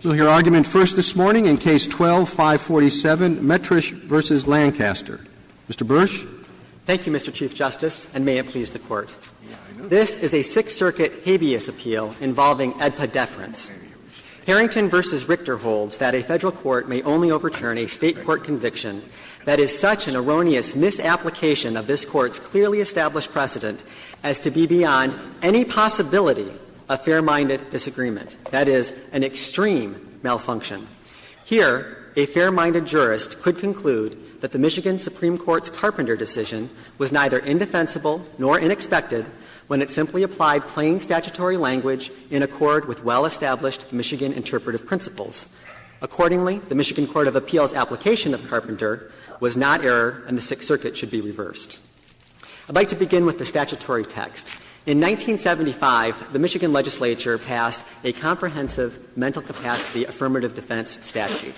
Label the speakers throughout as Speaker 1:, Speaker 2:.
Speaker 1: We'll hear argument first this morning in Case 12-547, Metrish v. Lancaster. Mr. Bursch.
Speaker 2: Thank you, Mr. Chief Justice, and may it please the Court. This is a Sixth Circuit habeas appeal involving AEDPA deference. Harrington v. Richter holds that a federal court may only overturn a state court conviction that is such an erroneous misapplication of this Court's clearly established precedent as to be beyond any possibility of fair-minded disagreement, that is, an extreme malfunction. Here, a fair-minded jurist could conclude that the Michigan Supreme Court's Carpenter decision was neither indefensible nor unexpected when it simply applied plain statutory language in accord with well-established Michigan interpretive principles. Accordingly, the Michigan Court of Appeals' application of Carpenter was not error, and the Sixth Circuit should be reversed. I'd like to begin with the statutory text. In 1975, the Michigan legislature passed a comprehensive mental capacity affirmative defense statute.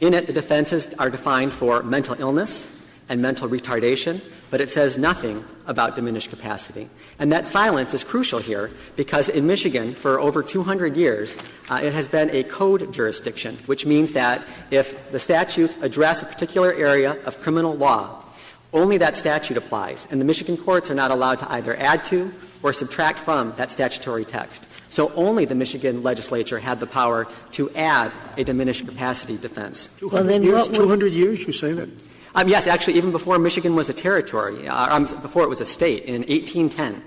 Speaker 2: In it, the defenses are defined for mental illness and mental retardation, but it says nothing about diminished capacity. And that silence is crucial here because in Michigan, for over 200 years, it has been a code jurisdiction, which means that if the statutes address a particular area of criminal law, only that statute applies, and the Michigan courts are not allowed to either add to or subtract from that statutory text. So only the Michigan legislature had the power to add a diminished capacity defense.
Speaker 1: 200 years, you say that?
Speaker 2: Yes, actually, even before Michigan was a territory, before it was a state, in 1810,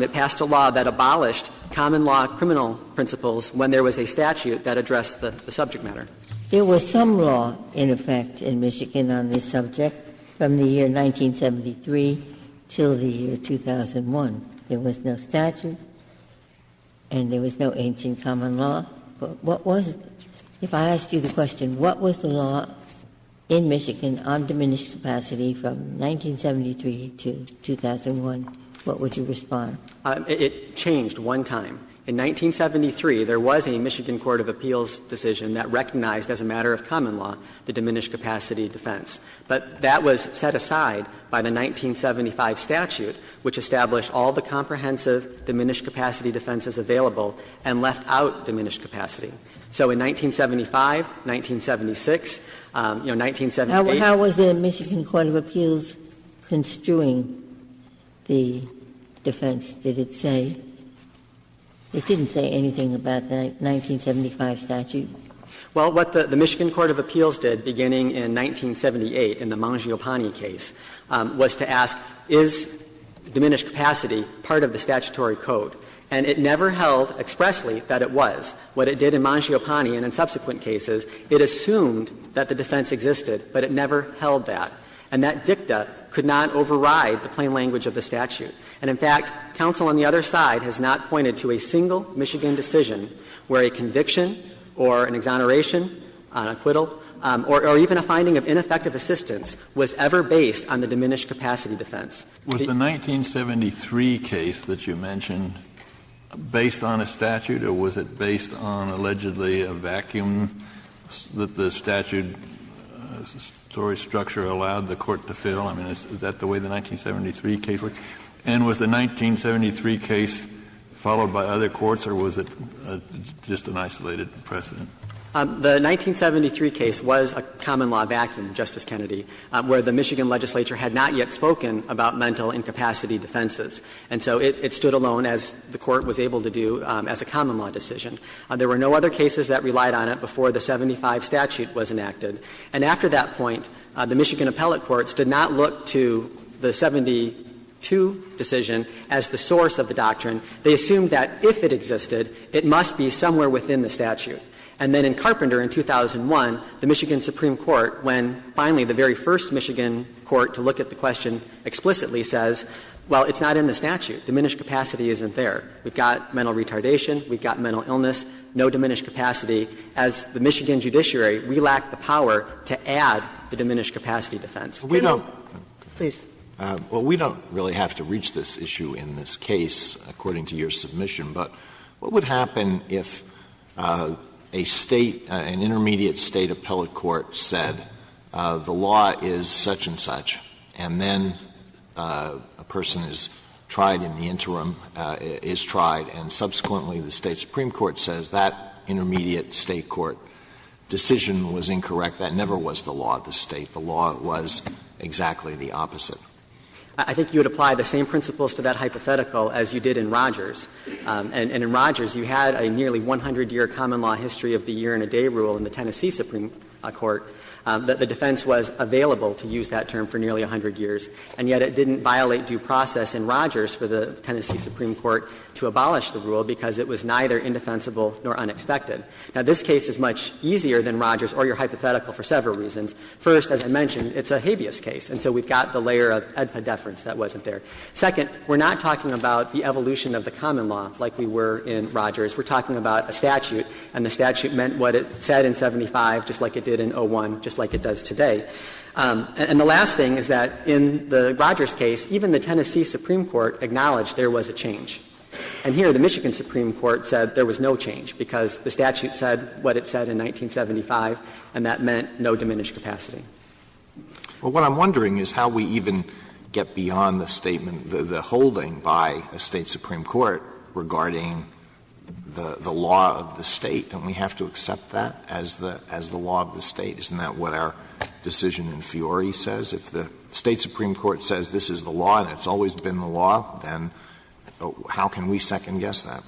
Speaker 2: it passed a law that abolished common law criminal principles when there was a statute that addressed the subject matter.
Speaker 3: There was some law in effect in Michigan on this subject from the year 1973 till the year 2001. There was no statute, and there was no ancient common law. But what was, if I ask you the question, what was the law in Michigan on diminished capacity from 1973 to 2001, what would you respond?
Speaker 2: It changed one time. In 1973, there was a Michigan Court of Appeals decision that recognized as a matter of common law the diminished capacity defense. But that was set aside by the 1975 statute, which established all the comprehensive diminished capacity defenses available and left out diminished capacity. So in 1975, 1976, 1978.
Speaker 3: How was the Michigan Court of Appeals construing the defense? Did it say? It didn't say anything about the 1975 statute.
Speaker 2: Well, what the Michigan Court of Appeals did beginning in 1978 in the Mangiapane case was to ask, is diminished capacity part of the statutory code? And it never held expressly that it was. What it did in Mangiapane and in subsequent cases, it assumed that the defense existed, but it never held that. And that dicta could not override the plain language of the statute. And in fact, counsel on the other side has not pointed to a single Michigan decision where a conviction or an exoneration, an acquittal, or even a finding of ineffective assistance was ever based on the diminished capacity defense.
Speaker 4: Was the 1973 case that you mentioned based on a statute, or was it based on allegedly a vacuum that the statute story structure allowed the court to fill? I mean, is that the way the 1973 case worked? And was the 1973 case followed by other courts, or was it just an isolated precedent?
Speaker 2: The 1973 case was a common law vacuum, Justice Kennedy, where the Michigan legislature had not yet spoken about mental incapacity defenses. And so it stood alone, as the court was able to do, as a common law decision. There were no other cases that relied on it before the 75 statute was enacted. And after that point, the Michigan appellate courts did not look to the 72 decision as the source of the doctrine. They assumed that if it existed, it must be somewhere within the statute. And then in Carpenter in 2001, the Michigan Supreme Court, when finally the very first Michigan court to look at the question explicitly says, well, it's not in the statute. Diminished capacity isn't there. We've got mental retardation. We've got mental illness. No diminished capacity. As the Michigan judiciary, we lack the power to add the diminished capacity defense.
Speaker 5: We don't.
Speaker 2: Please.
Speaker 5: Well, we don't really have to reach this issue in this case, according to your submission. But what would happen if a state, an intermediate state appellate court said the law is such and such, and then a person is tried in the interim, is tried, and subsequently the state Supreme Court says that intermediate state court decision was incorrect. That never was the law of the state. The law was exactly the opposite.
Speaker 2: I think you would apply the same principles to that hypothetical as you did in Rogers. And in Rogers, you had a nearly 100-year common law history of the year-and-a-day rule in the Tennessee Supreme Court. That the defense was available to use that term for nearly 100 years, and yet it didn't violate due process in Rogers for the Tennessee Supreme Court to abolish the rule because it was neither indefensible nor unexpected. Now, this case is much easier than Rogers or your hypothetical for several reasons. First, as I mentioned, it's a habeas case, and so we've got the layer of AEDPA deference that wasn't there. Second, we're not talking about the evolution of the common law like we were in Rogers. We're talking about a statute, and the statute meant what it said in 75, just like it did in 01, just like it does today. And the last thing is that in the Rogers case, even the Tennessee Supreme Court acknowledged there was a change. And here, the Michigan Supreme Court said there was no change because the statute said what it said in 1975, and that meant no diminished capacity.
Speaker 5: Well, what I'm wondering is how we even get beyond the statement, the holding by a state Supreme Court regarding the law of the state. Don't we have to accept that as the law of the state? Isn't that what our decision in Fiore says? If the state Supreme Court says this is the law and it's always been the law, then how can we second-guess that?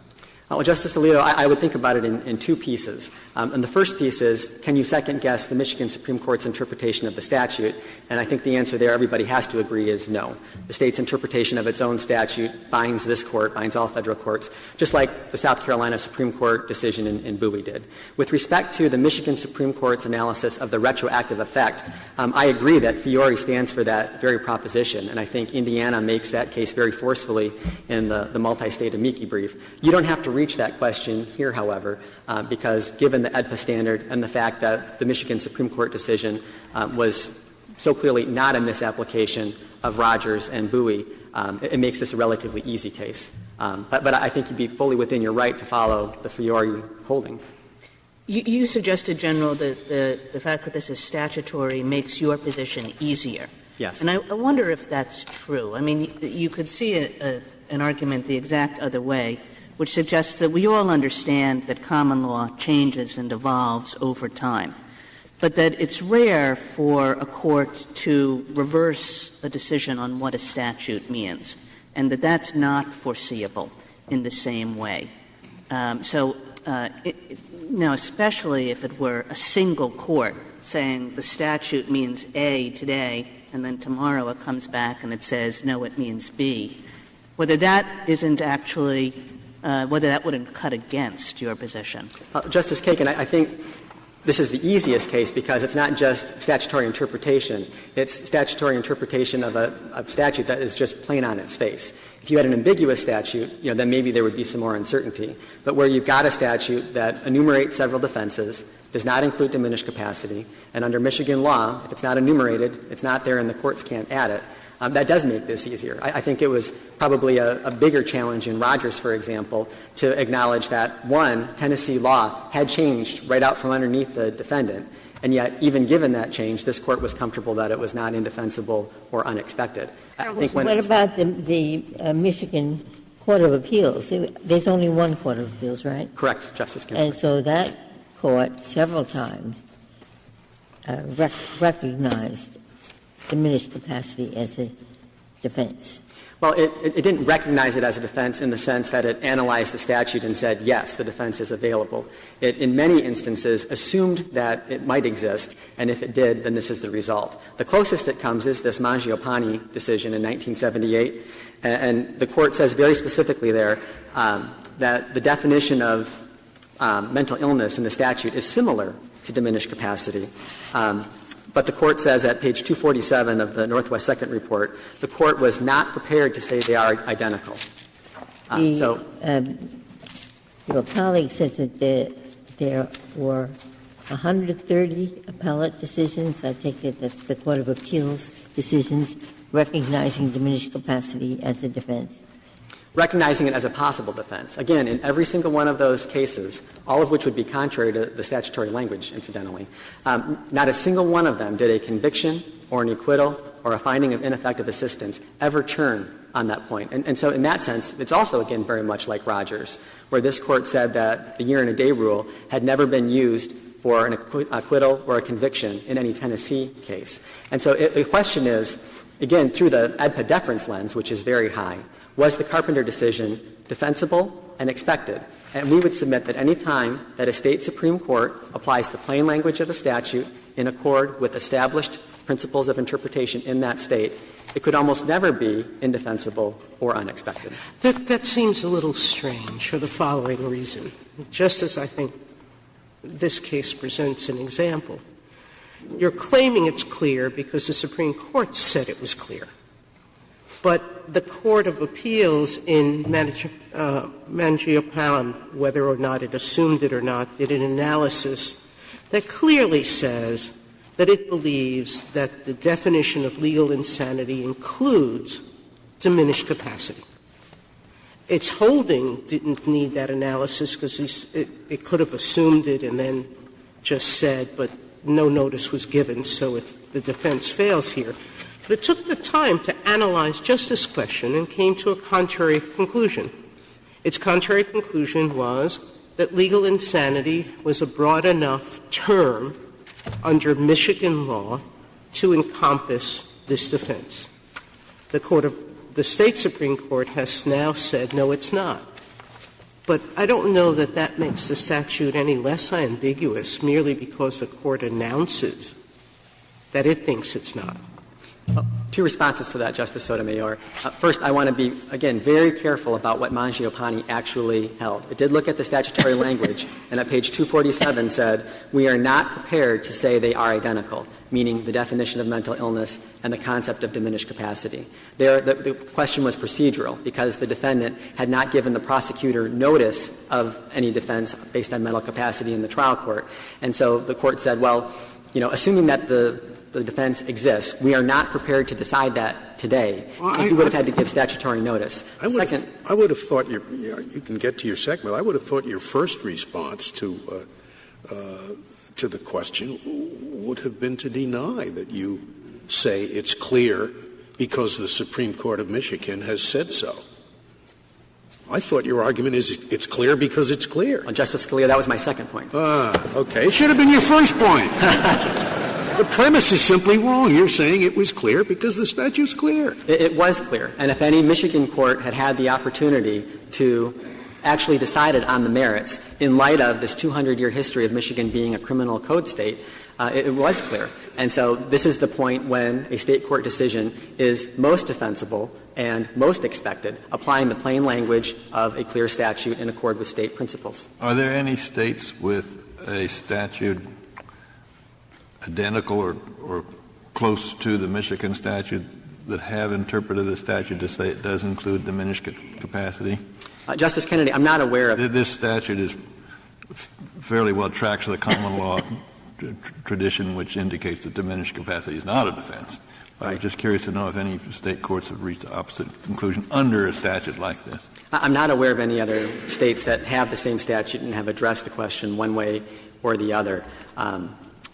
Speaker 2: Well, Justice Alito, I would think about it in two pieces. And the first piece is, can you second-guess the Michigan Supreme Court's interpretation of the statute? And I think the answer there, everybody has to agree, is no. The state's interpretation of its own statute binds this court, binds all federal courts, just like the South Carolina Supreme Court decision in Bowie did. With respect to the Michigan Supreme Court's analysis of the retroactive effect, I agree that Fiore stands for that very proposition, and I think Indiana makes that case very forcefully in the multi-state amici brief. You don't have to reach that question here, however, because given the AEDPA standard and the fact that the Michigan Supreme Court decision was so clearly not a misapplication of Rogers and Bowie, it makes this a relatively easy case. But I think you'd be fully within your right to follow the Fiore holding.
Speaker 6: You suggested, General, that the fact that this is statutory makes your position easier.
Speaker 2: Yes.
Speaker 6: And I wonder if that's true. I mean, you could see an argument the exact other way, which suggests that we all understand that common law changes and evolves over time, but that it's rare for a court to reverse a decision on what a statute means, and that that's not foreseeable in the same way. Now, especially if it were a single court saying the statute means A today, and then tomorrow it comes back and it says, no, it means B, whether that isn't actually whether that wouldn't cut against your position.
Speaker 2: Justice Kagan, I think this is the easiest case because it's not just statutory interpretation. It's statutory interpretation of a statute that is just plain on its face. If you had an ambiguous statute, then maybe there would be some more uncertainty. But where you've got a statute that enumerates several defenses, does not include diminished capacity, and under Michigan law, if it's not enumerated, it's not there and the courts can't add it, that does make this easier. I think it was probably a bigger challenge in Rogers, for example, to acknowledge that, one, Tennessee law had changed right out from underneath the defendant, and yet even given that change, this court was comfortable that it was not indefensible or unexpected. I think
Speaker 3: what about the Michigan Court of Appeals? There's only one Court of Appeals, right?
Speaker 2: Correct, Justice Ginsburg.
Speaker 3: And so that court several times recognized diminished capacity as a defense.
Speaker 2: Well, it didn't recognize it as a defense in the sense that it analyzed the statute and said, yes, the defense is available. It, in many instances, assumed that it might exist, and if it did, then this is the result. The closest it comes is this Mangiapane decision in 1978, and the court says very specifically there that the definition of mental illness in the statute is similar to diminished capacity. But the court says at page 247 of the Northwest Second Report, the court was not prepared to say they are identical.
Speaker 3: Your colleague says that there were 130 appellate decisions. I take it that's the Court of Appeals decisions recognizing diminished capacity as a defense.
Speaker 2: Recognizing it as a possible defense. Again, in every single one of those cases, all of which would be contrary to the statutory language, incidentally, not a single one of them did a conviction or an acquittal or a finding of ineffective assistance ever turn on that point. And so in that sense, it's also, again, very much like Rogers, where this Court said that the year-and-a-day rule had never been used for an acquittal or a conviction in any Tennessee case. And so the question is, again, through the AEDPA deference lens, which is very high, was the Carpenter decision defensible and expected? And we would submit that any time that a State Supreme Court applies the plain language of a statute in accord with established principles of interpretation in that State, it could almost never be indefensible or unexpected.
Speaker 7: That seems a little strange for the following reason. Just as I think this case presents an example. You're claiming it's clear because the Supreme Court said it was clear. But the Court of Appeals in Mangiapane, whether or not it assumed it or not, did an analysis that clearly says that it believes that the definition of legal insanity includes diminished capacity. Its holding didn't need that analysis because it could have assumed it and then just said, but no notice was given, so the defense fails here. But it took the time to analyze just this question and came to a contrary conclusion. Its contrary conclusion was that legal insanity was a broad enough term under Michigan law to encompass this defense. The State Supreme Court has now said, no, it's not. But I don't know that that makes the statute any less ambiguous merely because the Court announces that it thinks it's not.
Speaker 2: Well, two responses to that, Justice Sotomayor. First, I want to be, again, very careful about what Mangiapane actually held. It did look at the statutory language, and at page 247 said, we are not prepared to say they are identical, meaning the definition of mental illness and the concept of diminished capacity. There, the question was procedural because the defendant had not given the prosecutor notice of any defense based on mental capacity in the trial court. And so the Court said, well, assuming that the defense exists, we are not prepared to decide that today. You would have had to give statutory notice.
Speaker 8: I would have thought you can get to your second, but I would have thought your first response to the question would have been to deny that you say it's clear because the Supreme Court of Michigan has said so. I thought your argument is it's clear because it's clear.
Speaker 2: Well, Justice Scalia, that was my second point.
Speaker 8: Okay. It should have been your first point. The premise is simply wrong. You're saying it was clear because the statute's clear.
Speaker 2: It was clear. And if any Michigan court had had the opportunity to actually decide it on the merits in light of this 200-year history of Michigan being a criminal code state, it was clear. And so this is the point when a State court decision is most defensible and most expected, applying the plain language of a clear statute in accord with State principles.
Speaker 4: Are there any States with a statute identical or close to the Michigan statute that have interpreted the statute to say it does include diminished capacity?
Speaker 2: Justice Kennedy, I'm not aware of.
Speaker 4: This statute is fairly well tracks to the common law tradition, which indicates that diminished capacity is not a defense. Right. I was just curious to know if any State courts have reached the opposite conclusion under a statute like this.
Speaker 2: I'm not aware of any other States that have the same statute and have addressed the question one way or the other.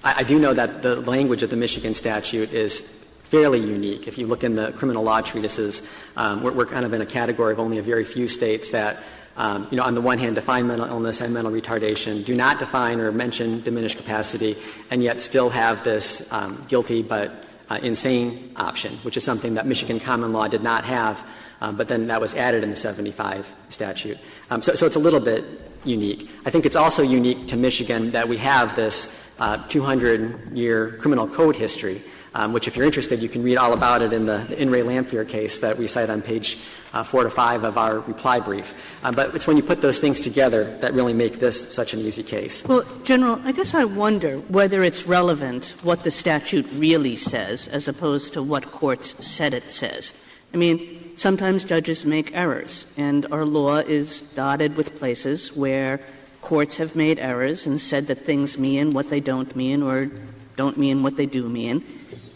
Speaker 2: I do know that the language of the Michigan statute is fairly unique. If you look in the criminal law treatises, we're kind of in a category of only a very few States that, on the one hand define mental illness and mental retardation, do not define or mention diminished capacity, and yet still have this guilty but insane option, which is something that Michigan common law did not have, but then that was added in the 75 statute. So it's a little bit unique. I think it's also unique to Michigan that we have this 200-year criminal code history, which, if you're interested, you can read all about it in the In re Lamphere case that we cite on page 4 to 5 of our reply brief. But it's when you put those things together that really make this such an easy case.
Speaker 6: Well, General, I guess I wonder whether it's relevant what the statute really says as opposed to what courts said it says. I mean, sometimes judges make errors, and our law is dotted with places where courts have made errors and said that things mean what they don't mean or don't mean what they do mean.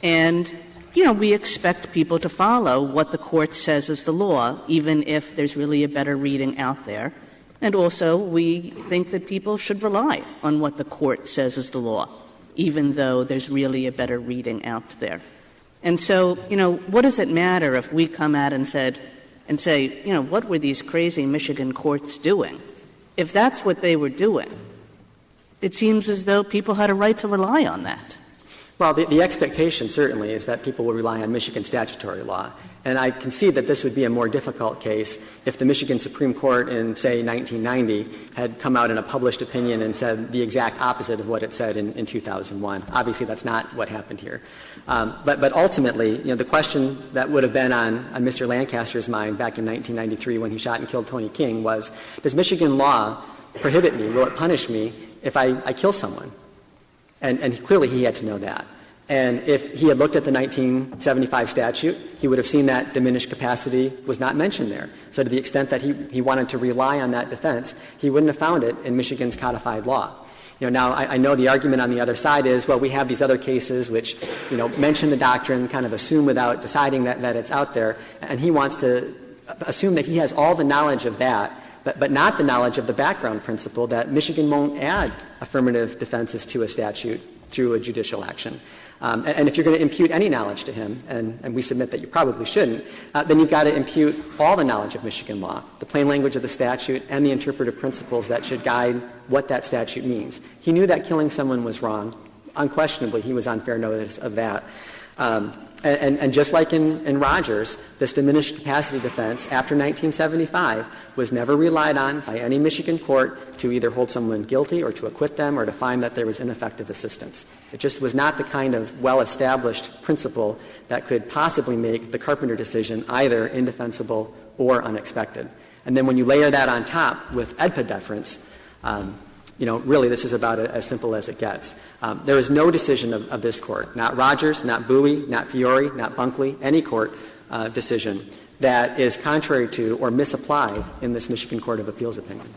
Speaker 6: And, we expect people to follow what the court says is the law, even if there's really a better reading out there. And also, we think that people should rely on what the court says is the law, even though there's really a better reading out there. And so, what does it matter if we come out and said, and say, what were these crazy Michigan courts doing? If that's what they were doing, it seems as though people had a right to rely on that.
Speaker 2: Well, the expectation certainly is that people will rely on Michigan statutory law. And I concede that this would be a more difficult case if the Michigan Supreme Court in, say, 1990 had come out in a published opinion and said the exact opposite of what it said in 2001. Obviously, that's not what happened here. But ultimately, the question that would have been on Mr. Lancaster's mind back in 1993 when he shot and killed Tony King was, does Michigan law prohibit me, will it punish me if I kill someone? And clearly he had to know that. And if he had looked at the 1975 statute, he would have seen that diminished capacity was not mentioned there. So to the extent that he wanted to rely on that defense, he wouldn't have found it in Michigan's codified law. Now I know the argument on the other side is, well, we have these other cases which, mention the doctrine, kind of assume without deciding that it's out there, and he wants to assume that he has all the knowledge of that, but not the knowledge of the background principle that Michigan won't add affirmative defenses to a statute through a judicial action. And if you're going to impute any knowledge to him, and we submit that you probably shouldn't, then you've got to impute all the knowledge of Michigan law, the plain language of the statute and the interpretive principles that should guide what that statute means. He knew that killing someone was wrong. Unquestionably, he was on fair notice of that. And just like in Rogers, this diminished capacity defense after 1975 was never relied on by any Michigan court to either hold someone guilty or to acquit them or to find that there was ineffective assistance. It just was not the kind of well-established principle that could possibly make the Carpenter decision either indefensible or unexpected. And then when you layer that on top with AEDPA deference, really this is about as simple as it gets. There is no decision of this court, not Rogers, not Bowie, not Fiore, not Bunkley, any court decision that is contrary to or misapplied in this Michigan Court of Appeals opinion.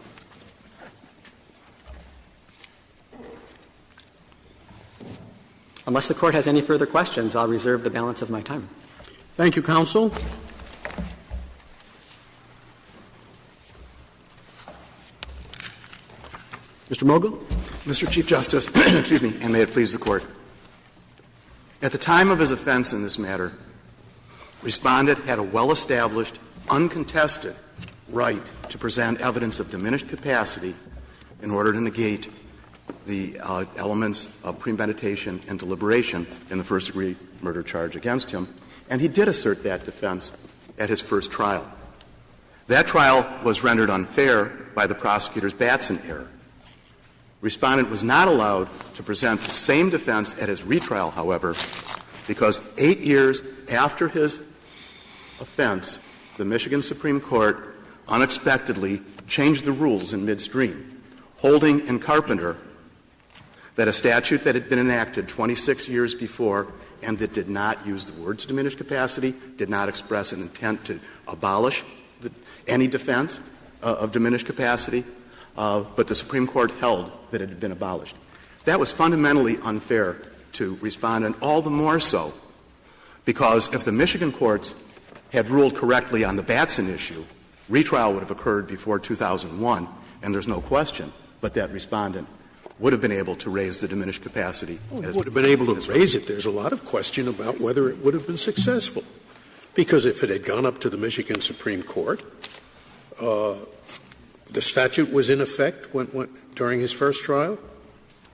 Speaker 2: Unless the Court has any further questions, I'll reserve the balance of my time.
Speaker 1: Thank you, counsel. Mr. Mogul.
Speaker 9: Mr. Chief Justice, excuse me, and may it please the Court. At the time of his offense in this matter, Respondent had a well-established, uncontested right to present evidence of diminished capacity in order to negate the elements of premeditation and deliberation in the first-degree murder charge against him, and he did assert that defense at his first trial. That trial was rendered unfair by the prosecutor's Batson error. Respondent was not allowed to present the same defense at his retrial, however, because 8 years after his offense, the Michigan Supreme Court unexpectedly changed the rules in midstream, holding in Carpenter that a statute that had been enacted 26 years before and that did not use the words diminished capacity, did not express an intent to abolish any defense of diminished capacity, but the Supreme Court held that it had been abolished. That was fundamentally unfair to Respondent, all the more so because if the Michigan courts had ruled correctly on the Batson issue, retrial would have occurred before 2001, and there's no question but that Respondent would have been able to raise the diminished capacity.
Speaker 8: Well, would have been able to raise it. There's a lot of question about whether it would have been successful. Because if it had gone up to the Michigan Supreme Court, the statute was in effect during his first trial?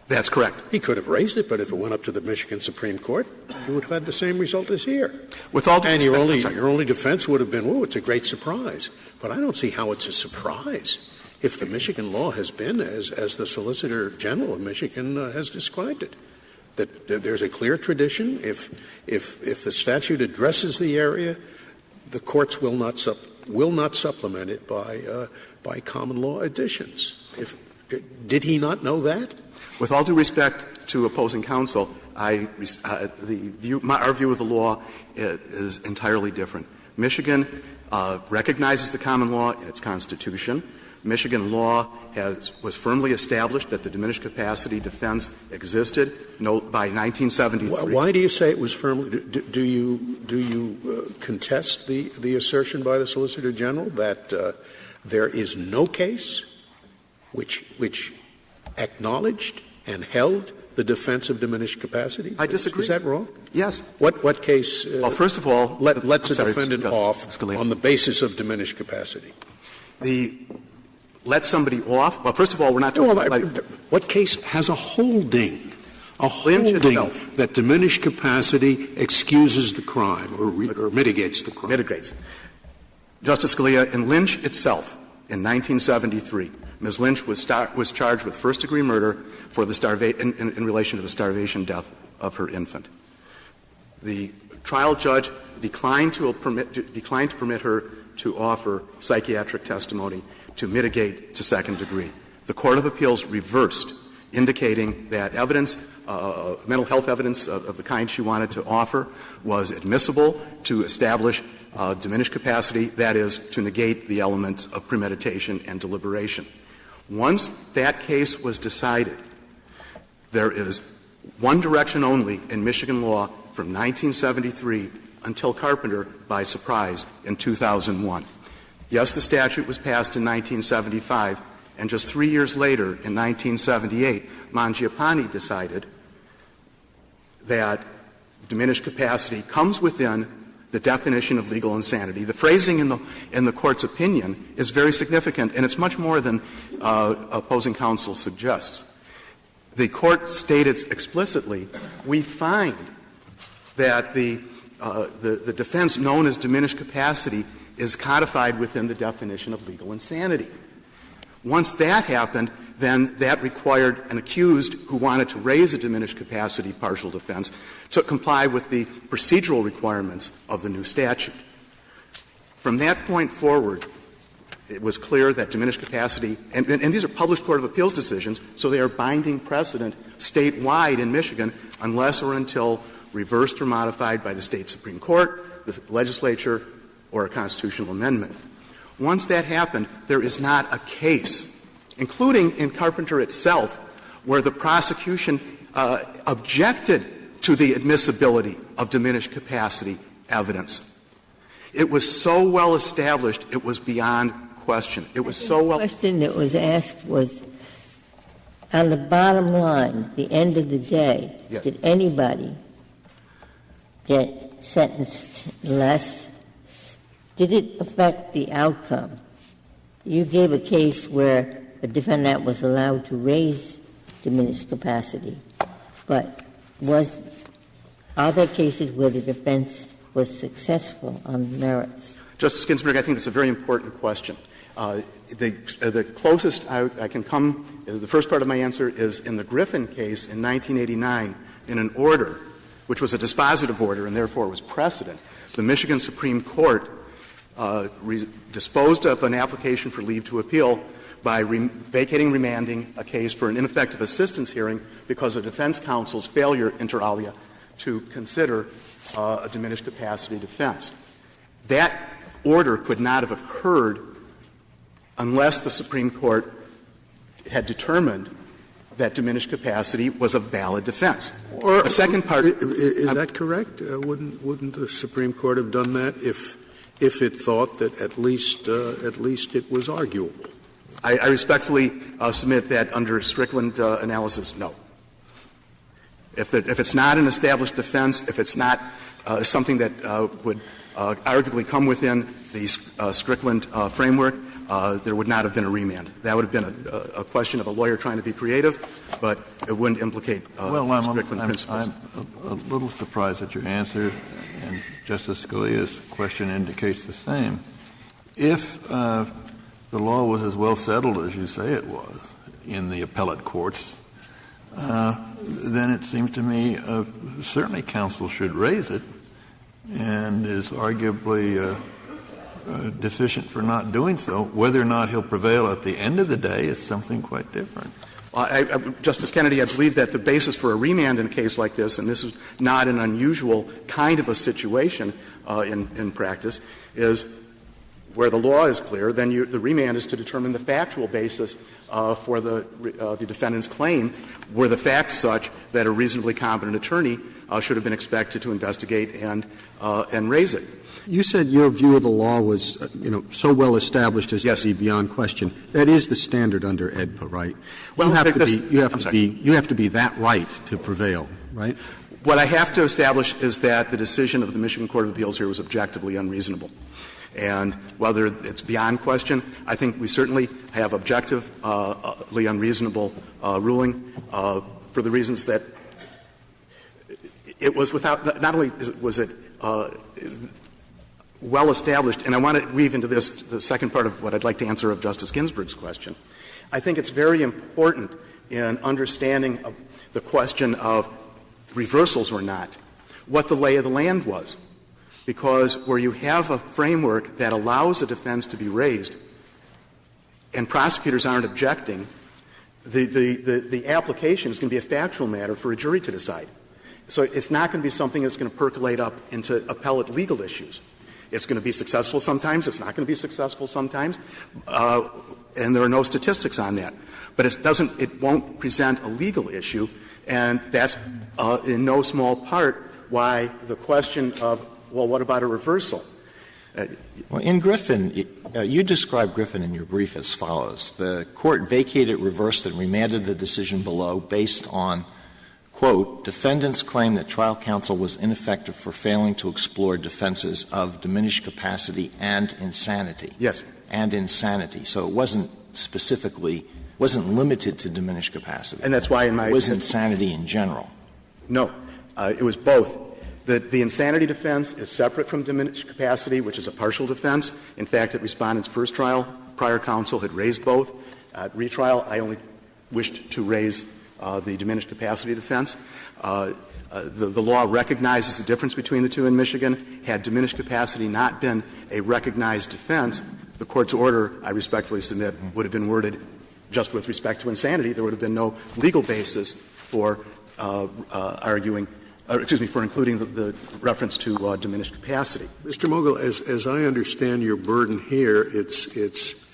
Speaker 9: That's correct.
Speaker 8: He could have raised it, but if it went up to the Michigan Supreme Court, he would have had the same result as here.
Speaker 9: And
Speaker 8: your only defense would have been, oh, it's a great surprise. But I don't see how it's a surprise if the Michigan law has been, as the Solicitor General of Michigan has described it, that there's a clear tradition. If the statute addresses the area, the courts will not supplement it by common law additions. Did he not know that?
Speaker 9: With all due respect to opposing counsel, our view of the law is entirely different. Michigan recognizes the common law in its Constitution. Michigan law was firmly established that the diminished capacity defense existed by 1973.
Speaker 8: Why do you say it was firmly? Do you contest the assertion by the Solicitor General that there is no case which acknowledged and held the defense of diminished capacity?
Speaker 9: I disagree.
Speaker 8: Is that wrong?
Speaker 9: Yes.
Speaker 8: What case
Speaker 9: Well, first of all,
Speaker 8: lets a
Speaker 9: sorry,
Speaker 8: defendant off
Speaker 9: Scalia.
Speaker 8: on the basis of diminished capacity?
Speaker 9: Let somebody off? Well, first of all, we're not talking about
Speaker 8: what case has a holding? A
Speaker 9: Lynch
Speaker 8: holding
Speaker 9: itself.
Speaker 8: that diminished capacity excuses the crime or mitigates the crime.
Speaker 9: Mitigates. Justice Scalia, in Lynch itself, in 1973, Ms. Lynch was charged with first-degree murder for the in relation to the starvation death of her infant. The trial judge declined to permit her to offer psychiatric testimony to mitigate to second degree. The Court of Appeals reversed, indicating that evidence, mental health evidence of the kind she wanted to offer was admissible to establish diminished capacity, that is, to negate the element of premeditation and deliberation. Once that case was decided, there is one direction only in Michigan law from 1973 until Carpenter by surprise in 2001. Yes, the statute was passed in 1975, and just 3 years later, in 1978, Mangiapane decided that diminished capacity comes within the definition of legal insanity. The phrasing in the Court's opinion is very significant, and it's much more than opposing counsel suggests. The Court stated explicitly, we find that the defense known as diminished capacity is codified within the definition of legal insanity. Once that happened, then that required an accused who wanted to raise a diminished capacity partial defense to comply with the procedural requirements of the new statute. From that point forward, it was clear that diminished capacity, and these are published Court of Appeals decisions, so they are binding precedent statewide in Michigan unless or until reversed or modified by the state Supreme Court, the legislature, or a constitutional amendment. Once that happened, there is not a case, including in Carpenter itself, where the prosecution objected to the admissibility of diminished capacity evidence. It was so well established, it was beyond question. It was so well.
Speaker 3: The question that was asked was, on the bottom line, the end of the day,
Speaker 9: yes,
Speaker 3: did anybody get sentenced less? Did it affect the outcome? You gave a case where the defendant was allowed to raise diminished capacity, but are there cases where the defense was successful on merits?
Speaker 9: Justice Ginsburg, I think that's a very important question. The closest I can come, the first part of my answer is in the Griffin case in 1989, in an order, which was a dispositive order and therefore was precedent, the Michigan Supreme Court disposed of an application for leave to appeal by vacating, remanding a case for an ineffective assistance hearing because of defense counsel's failure, inter alia, to consider a diminished capacity defense. That order could not have occurred unless the Supreme Court had determined that diminished capacity was a valid defense. Or a second part.
Speaker 8: Is that correct? Wouldn't the Supreme Court have done that if it thought that at least it was arguable?
Speaker 9: I respectfully submit that under Strickland analysis, no. If it's not an established defense, if it's not something that would arguably come within the Strickland framework, there would not have been a remand. That would have been a question of a lawyer trying to be creative, but it wouldn't implicate Strickland principles.
Speaker 4: I'm a little surprised at your answer, and Justice Scalia's question indicates the same. If the law was as well settled as you say it was in the appellate courts, then it seems to me certainly counsel should raise it and is arguably deficient for not doing so. Whether or not he'll prevail at the end of the day is something quite different.
Speaker 9: Justice Kennedy, I believe that the basis for a remand in a case like this, and this is not an unusual kind of a situation in practice, is where the law is clear, then the remand is to determine the factual basis for the defendant's claim. Were the facts such that a reasonably competent attorney should have been expected to investigate and raise it?
Speaker 1: You said your view of the law was, so well established as to be beyond question. That is the standard under AEDPA, right?
Speaker 9: Well,
Speaker 1: you have to be that right to prevail, right?
Speaker 9: What I have to establish is that the decision of the Michigan Court of Appeals here was objectively unreasonable. And whether it's beyond question, I think we certainly have objectively unreasonable ruling for the reasons that it was without — not only was it well established, and I want to weave into this the second part of what I'd like to answer of Justice Ginsburg's question. I think it's very important in understanding the question of reversals or not, what the lay of the land was. Because where you have a framework that allows a defense to be raised and prosecutors aren't objecting, the application is going to be a factual matter for a jury to decide. So it's not going to be something that's going to percolate up into appellate legal issues. It's going to be successful sometimes. It's not going to be successful sometimes. And there are no statistics on that. But it won't present a legal issue. And that's in no small part why the question of, well, what about a reversal?
Speaker 5: Well, in Griffin, you described Griffin in your brief as follows. The Court vacated, reversed, and remanded the decision below based on, quote, defendants claim that trial counsel was ineffective for failing to explore defenses of diminished capacity and insanity.
Speaker 9: Yes.
Speaker 5: And insanity. So it wasn't limited to diminished capacity.
Speaker 9: And that's why
Speaker 5: it was insanity in general.
Speaker 9: No. It was both. The insanity defense is separate from diminished capacity, which is a partial defense. In fact, at Respondent's first trial, prior counsel had raised both. At retrial, I only wished to raise the diminished capacity defense. The law recognizes the difference between the two in Michigan. Had diminished capacity not been a recognized defense, the Court's order, I respectfully submit, would have been worded just with respect to insanity. There would have been no legal basis for for including the reference to diminished capacity.
Speaker 8: Mr. Mogul, as I understand your burden here, it's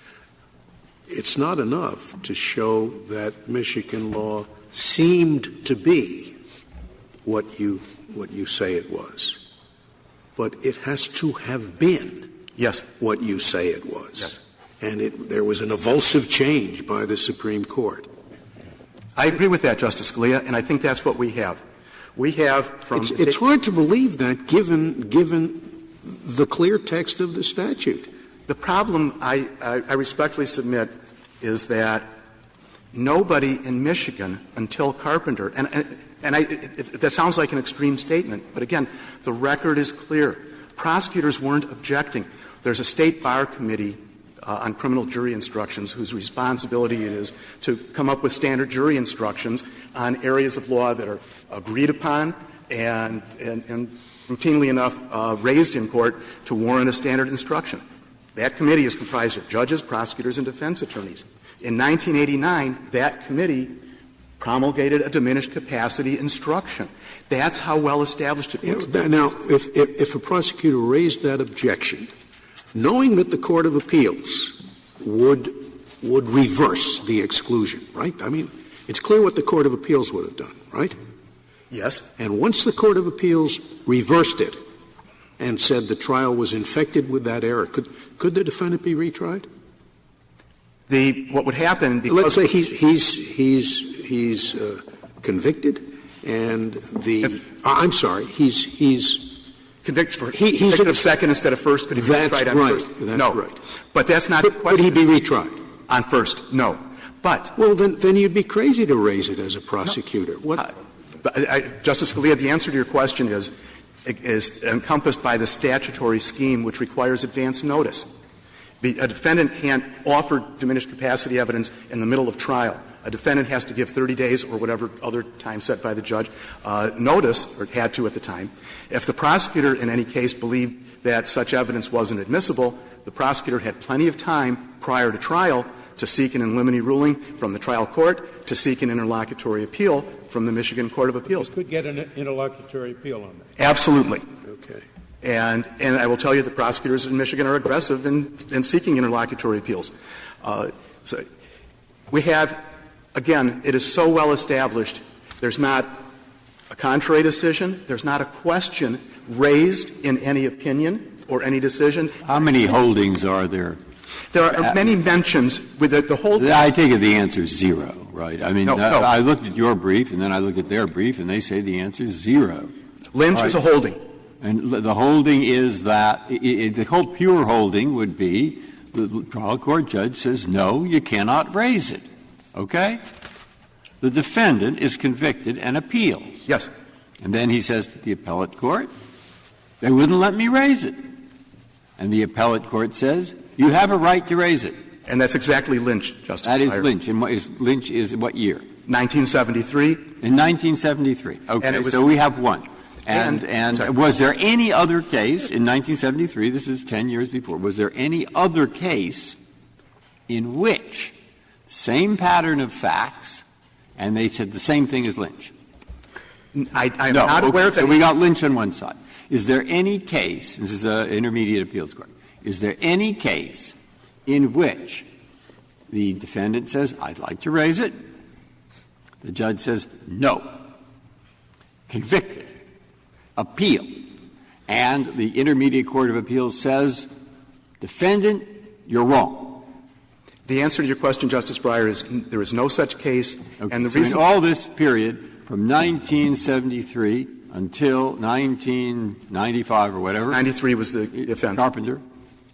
Speaker 8: not enough to show that Michigan law seemed to be what you say it was, but it has to have been what you say it was.
Speaker 9: Yes.
Speaker 8: And there was an evulsive change by the Supreme Court.
Speaker 9: I agree with that, Justice Scalia, and I think that's what we have. We have from —
Speaker 8: It's hard to believe that given the clear text of the statute.
Speaker 9: The problem, I respectfully submit, is that nobody in Michigan until Carpenter — and that sounds like an extreme statement, but again, the record is clear. Prosecutors weren't objecting. There's a state bar committee on criminal jury instructions whose responsibility it is to come up with standard jury instructions on areas of law that are agreed upon and routinely enough raised in court to warrant a standard instruction. That committee is comprised of judges, prosecutors, and defense attorneys. In 1989, that committee promulgated a diminished capacity instruction. That's how well established it was.
Speaker 8: Now, if a prosecutor raised that objection, knowing that the Court of Appeals would reverse the exclusion, right? I mean, it's clear what the Court of Appeals would have done, right?
Speaker 9: Yes.
Speaker 8: And once the Court of Appeals reversed it and said the trial was infected with that error, could the defendant be retried?
Speaker 9: What would happen because —
Speaker 8: Let's say he's convicted and I'm sorry, he's
Speaker 9: convicted of second instead of first. Could he be retried on first?
Speaker 8: That's right.
Speaker 9: But that's not the question.
Speaker 8: Could he be retried?
Speaker 9: On first, no. But —
Speaker 8: Well, then you'd be crazy to raise it as a prosecutor.
Speaker 9: No. Justice Scalia, the answer to your question is encompassed by the statutory scheme which requires advance notice. A defendant can't offer diminished capacity evidence in the middle of trial. A defendant has to give 30 days or whatever other time set by the judge notice, or had to at the time. If the prosecutor in any case believed that such evidence wasn't admissible, the prosecutor had plenty of time prior to trial to seek an in limine ruling from the trial court, to seek an interlocutory appeal from the Michigan Court of Appeals.
Speaker 8: You could get an interlocutory appeal on that.
Speaker 9: Absolutely.
Speaker 8: Okay.
Speaker 9: And I will tell you that prosecutors in Michigan are aggressive in seeking interlocutory appeals. So we have, again, it is so well established, there's not a contrary decision, there's not a question raised in any opinion or any decision.
Speaker 10: How many holdings are there?
Speaker 9: There are many mentions with the whole.
Speaker 10: I take it the answer is zero, right? I mean,
Speaker 9: no.
Speaker 10: I looked at your brief, and then I looked at their brief, and they say the answer is zero.
Speaker 9: Lynch is a holding.
Speaker 10: And the holding is that the whole pure holding would be the trial court judge says, no, you cannot raise it. Okay? The defendant is convicted and appeals.
Speaker 9: Yes.
Speaker 10: And then he says to the appellate court, they wouldn't let me raise it. And the appellate court says, you have a right to raise it.
Speaker 9: And that's exactly Lynch, Justice
Speaker 10: That is
Speaker 9: Breyer.
Speaker 10: Lynch. And Lynch is what year?
Speaker 9: 1973.
Speaker 10: In 1973. Okay, so we have one. And was there any other case in 1973, this is 10 years before, was there any other case in which same pattern of facts, and they said the same thing as Lynch?
Speaker 9: I'm not aware of that.
Speaker 10: So we got Lynch on one side. Is there any case, this is an intermediate appeals court, is there any case in which the defendant says, I'd like to raise it, the judge says, no, convicted, appeal, and the intermediate court of appeals says, defendant, you're wrong?
Speaker 9: The answer to your question, Justice Breyer, is there is no such case.
Speaker 10: Okay.
Speaker 9: And the
Speaker 10: so
Speaker 9: reason
Speaker 10: in all this period, from 1973 until 1995 or whatever.
Speaker 9: 93 was the offense.
Speaker 10: Carpenter.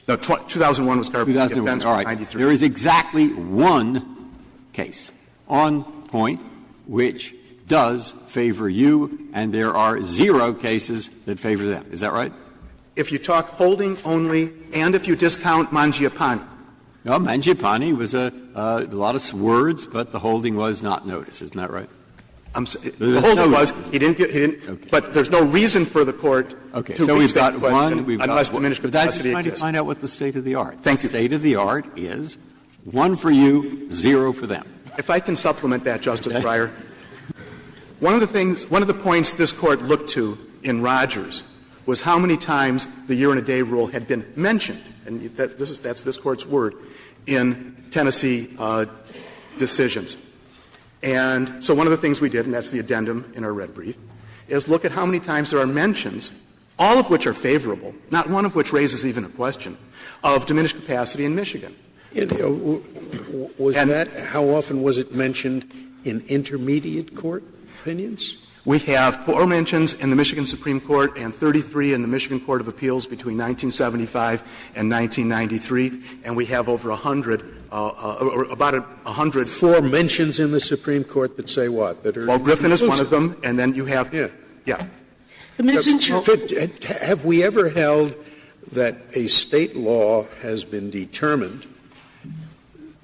Speaker 9: No, 2001 was Carpenter.
Speaker 10: 2001.
Speaker 9: The offense
Speaker 10: All right.
Speaker 9: 93.
Speaker 10: There is exactly one case on point which does favor you, and there are zero cases that favor them. Is that right?
Speaker 9: If you talk holding only, and if you discount Mangiapane.
Speaker 10: No, Mangiapane was a lot of words, but the holding was not notice. Isn't that right?
Speaker 9: The holding was he didn't. Okay. But there's no reason for the court to
Speaker 10: so we've got one.
Speaker 9: Unless diminished capacity
Speaker 10: exists. I'm trying to find out what the state of the art.
Speaker 9: Thank you.
Speaker 10: The state of the art is one for you, zero for them.
Speaker 9: If I can supplement that, Justice Breyer, one of the points this court looked to in Rogers was how many times the year-and-a-day rule had been mentioned, and that's this court's word, in Tennessee decisions. And so one of the things we did, and that's the addendum in our red brief, is look at how many times there are mentions, all of which are favorable, not one of which raises even a question, of diminished capacity in Michigan.
Speaker 8: How often was it mentioned in intermediate court opinions?
Speaker 9: We have 4 mentions in the Michigan Supreme Court and 33 in the Michigan Court of Appeals between 1975 and 1993, and we have over 100, or about 100.
Speaker 8: 4 mentions in the Supreme Court that say what? That are
Speaker 9: well, Griffin is one of them, and then you have. Yeah.
Speaker 8: Have we ever held that a state law has been determined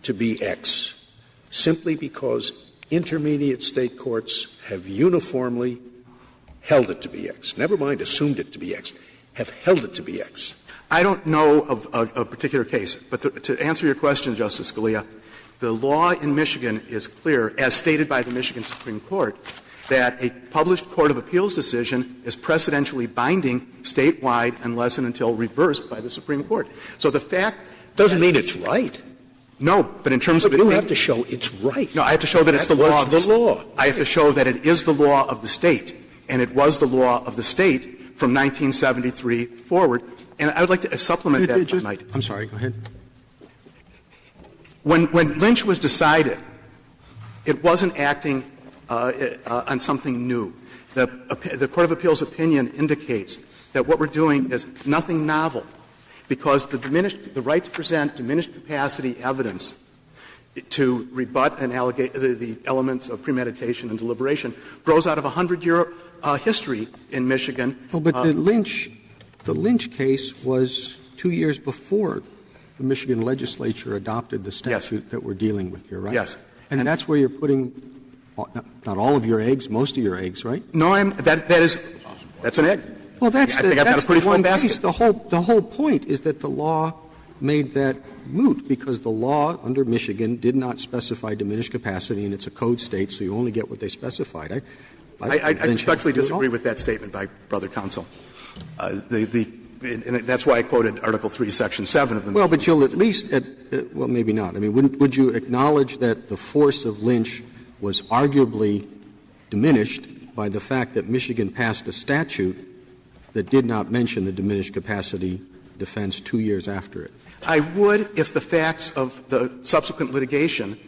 Speaker 8: to be X simply because intermediate state courts have uniformly held it to be X? Never mind assumed it to be X. Have held it to be X.
Speaker 9: I don't know of a particular case, but to answer your question, Justice Scalia, the law in Michigan is clear, as stated by the Michigan Supreme Court, that a published court of appeals decision is precedentially binding statewide unless and until reversed by the Supreme Court. So the fact
Speaker 8: doesn't mean it's right.
Speaker 9: No, but in terms of it,
Speaker 8: you have to show it's right.
Speaker 9: No, I have to show that it's the law of
Speaker 8: the law.
Speaker 9: I have to show that it is the law of the state, and it was the law of the state from 1973 forward. And I would like to supplement that tonight.
Speaker 1: I'm sorry. Go ahead.
Speaker 9: When Lynch was decided, it wasn't acting on something new. The Court of Appeals opinion indicates that what we're doing is nothing novel, because the right to present diminished capacity evidence to rebut and the elements of premeditation and deliberation grows out of a 100-year history in Michigan.
Speaker 1: Oh, but the Lynch case was 2 years before the Michigan legislature adopted the statute that we're dealing with here, right?
Speaker 9: Yes.
Speaker 1: And that's where you're putting not all of your eggs, most of your eggs, right?
Speaker 9: No, that's an egg.
Speaker 1: Well, I've got a pretty full basket.
Speaker 9: Case.
Speaker 1: The whole point is that the law made that moot because the law under Michigan did not specify diminished capacity, and it's a code state, so you only get what they specified.
Speaker 9: I respectfully disagree with that statement by Brother Counsel. The and that's why I quoted Article 3, Section 7 of the
Speaker 1: Well, but you'll at least well, maybe not. I mean, would you acknowledge that the force of Lynch was arguably diminished by the fact that Michigan passed a statute that did not mention the diminished capacity defense 2 years after it?
Speaker 9: I would if the facts of the subsequent litigation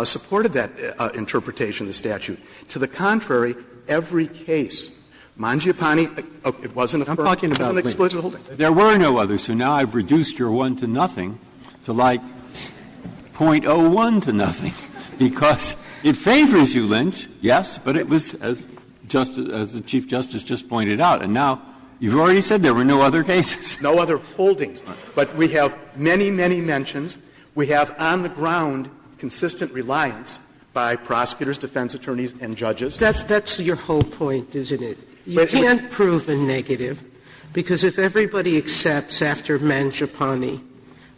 Speaker 9: supported that interpretation of the statute. To the contrary, every case, Mangiapane, it wasn't
Speaker 1: I'm talking about
Speaker 9: an explicit holding.
Speaker 10: There were no others, so now I've reduced your 1 to nothing to like 0.01 to nothing, because it favors you, Lynch, yes, but it was, as the Chief Justice just pointed out, and now you've already said there were no other cases.
Speaker 9: No other holdings. But we have many, many mentions. We have on the ground consistent reliance by prosecutors, defense attorneys, and judges.
Speaker 7: That's your whole point, isn't it? You can't prove a negative, because if everybody accepts after Mangiapane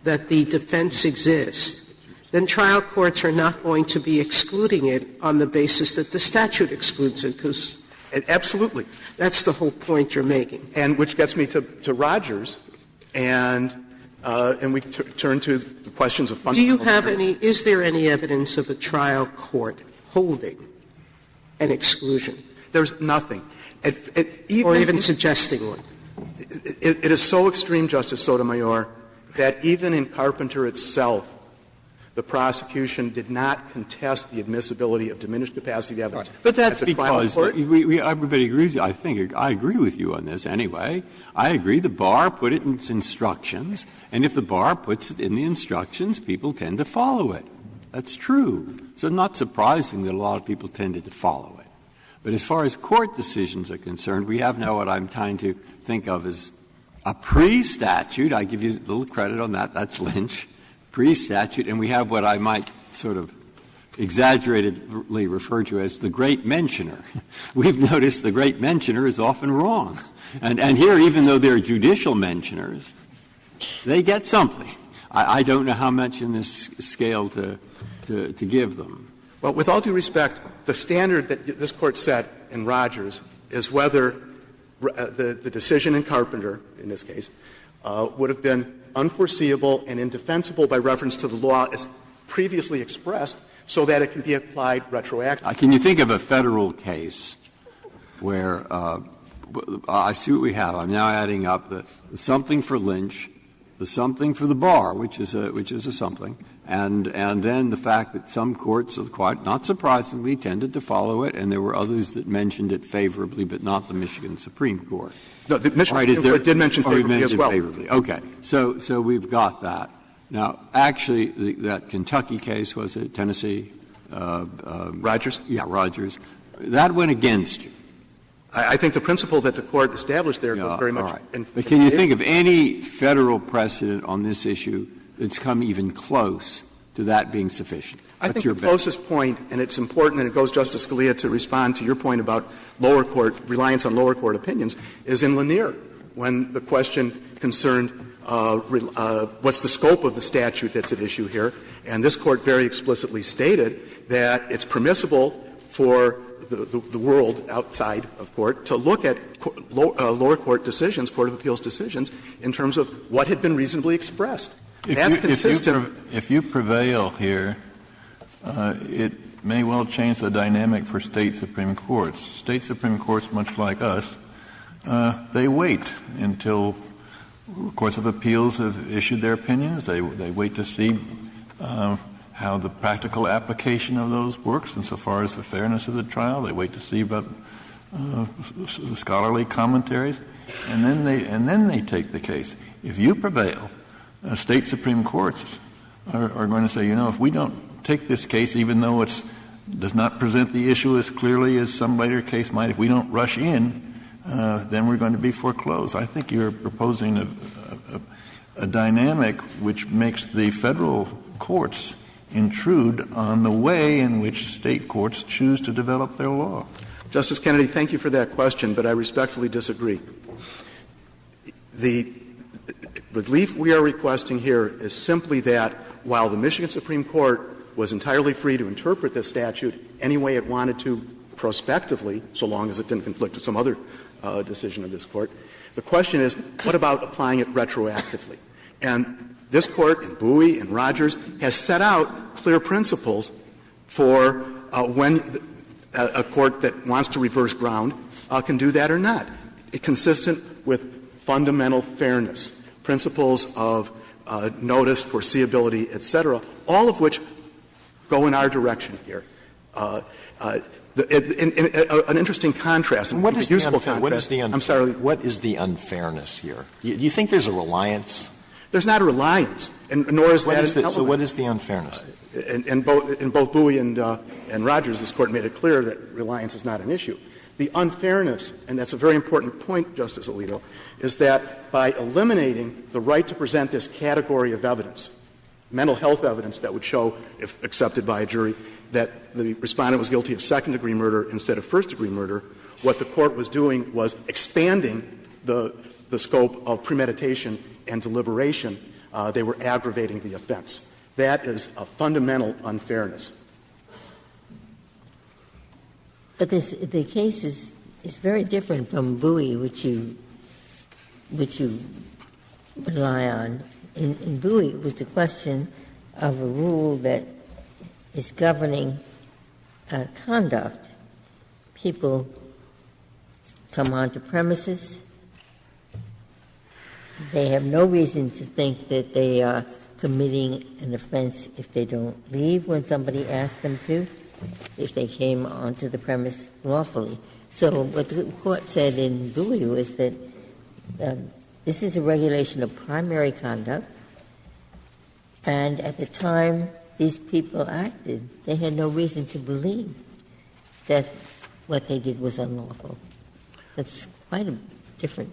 Speaker 7: that the defense exists, then trial courts are not going to be excluding it on the basis that the statute excludes it, because
Speaker 9: absolutely.
Speaker 7: That's the whole point you're making.
Speaker 9: And which gets me to Rogers, and we turn to the questions of fundamental.
Speaker 7: Is there any evidence of a trial court holding an exclusion?
Speaker 9: There's nothing.
Speaker 7: Or even suggesting one.
Speaker 9: It is so extreme, Justice Sotomayor, that even in Carpenter itself, the prosecution did not contest the admissibility of diminished capacity evidence.
Speaker 10: Right. But that's because everybody agrees. I think I agree with you on this anyway. I agree the bar put it in its instructions, and if the bar puts it in the instructions, people tend to follow it. That's true. So not surprising that a lot of people tended to follow it. But as far as court decisions are concerned, we have now what I'm trying to think of as a pre-statute. I give you a little credit on that. That's Lynch. Pre-statute. And we have what I might sort of exaggeratedly refer to as the great mentioner. We've noticed the great mentioner is often wrong. And here, even though they're judicial mentioners, they get something. I don't know how much in this scale to give them.
Speaker 9: Well, with all due respect, the standard that this Court set in Rogers is whether the decision in Carpenter, in this case, would have been unforeseeable and indefensible by reference to the law as previously expressed so that it can be applied retroactively.
Speaker 10: Can you think of a Federal case where I see what we have. I'm now adding up the something for Lynch, the something for the bar, which is a something, and then the fact that some courts, quite not surprisingly, tended to follow it, and there were others that mentioned it favorably, but not the Michigan Supreme Court.
Speaker 9: No, the Michigan Supreme Court did mention favorably as well.
Speaker 10: Favorably. Okay. So we've got that. Now, actually, that Kentucky case, was it Tennessee?
Speaker 9: Rogers?
Speaker 10: Yeah, Rogers. That went against you.
Speaker 9: I think the principle that the Court established there goes very much in favor.
Speaker 10: But can you think of any Federal precedent on this issue that's come even close to that being sufficient?
Speaker 9: I think the closest point, and it's important, and it goes, Justice Scalia, to respond to your point about lower court, reliance on lower court opinions, is in Lanier, when the question concerned what's the scope of the statute that's at issue here. And this Court very explicitly stated that it's permissible for the world outside of court to look at lower court decisions, Court of Appeals decisions, in terms of what had been reasonably expressed. That's consistent.
Speaker 4: If you prevail here, it may well change the dynamic for State Supreme Courts. State Supreme Courts, much like us, they wait until Courts of Appeals have issued their opinions. They wait to see how the practical application of those works insofar as the fairness of the trial. They wait to see about scholarly commentaries, and then they take the case. If you prevail, State Supreme Courts are going to say, if we don't take this case, even though it does not present the issue as clearly as some later case might, if we don't rush in, then we're going to be foreclosed. I think you're proposing a dynamic which makes the Federal courts intrude on the way in which State courts choose to develop their law.
Speaker 9: Justice Kennedy, thank you for that question, but I respectfully disagree. The relief we are requesting here is simply that while the Michigan Supreme Court was entirely free to interpret this statute any way it wanted to prospectively, so long as it didn't conflict with some other decision of this Court, The question is, what about applying it retroactively? And this Court, in Bowie and Rogers, has set out clear principles for when a court that wants to reverse ground can do that or not. It's consistent with fundamental fairness, principles of notice, foreseeability, et cetera, all of which go in our direction here. An interesting contrast, and
Speaker 5: what is
Speaker 9: useful
Speaker 5: contrast.
Speaker 9: I'm sorry.
Speaker 5: What is the unfairness here? Do you think there's a reliance?
Speaker 9: There's not a reliance, and nor is that an element.
Speaker 5: So what is the unfairness?
Speaker 9: In both Bowie and Rogers, this Court made it clear that reliance is not an issue. The unfairness, and that's a very important point, Justice Alito, is that by eliminating the right to present this category of evidence, mental health evidence that would show, if accepted by a jury, that the respondent was guilty of second-degree murder instead of first-degree murder, what the Court was doing was expanding the scope of premeditation and deliberation. They were aggravating the offense. That is a fundamental unfairness.
Speaker 3: But the case is very different from Bowie, which you rely on. In Bowie, it was the question of a rule that is governing conduct. People come onto premises. They have no reason to think that they are committing an offense if they don't leave when somebody asks them to, if they came onto the premise lawfully. So what the Court said in Bowie was that this is a regulation of primary conduct, and at the time these people acted, they had no reason to believe that what they did was unlawful. That's quite a different.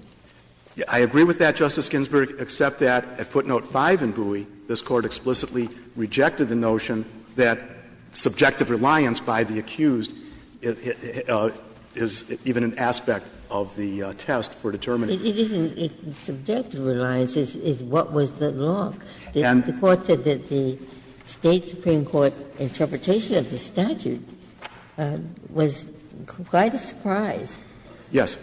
Speaker 9: Yeah, I agree with that, Justice Ginsburg, except that at footnote 5 in Bowie, this Court explicitly rejected the notion that subjective reliance by the accused is even an aspect of the test for determining.
Speaker 3: It isn't. Subjective reliance is what was the law. The Court said that the State Supreme Court interpretation of the statute was quite a surprise.
Speaker 9: Yes.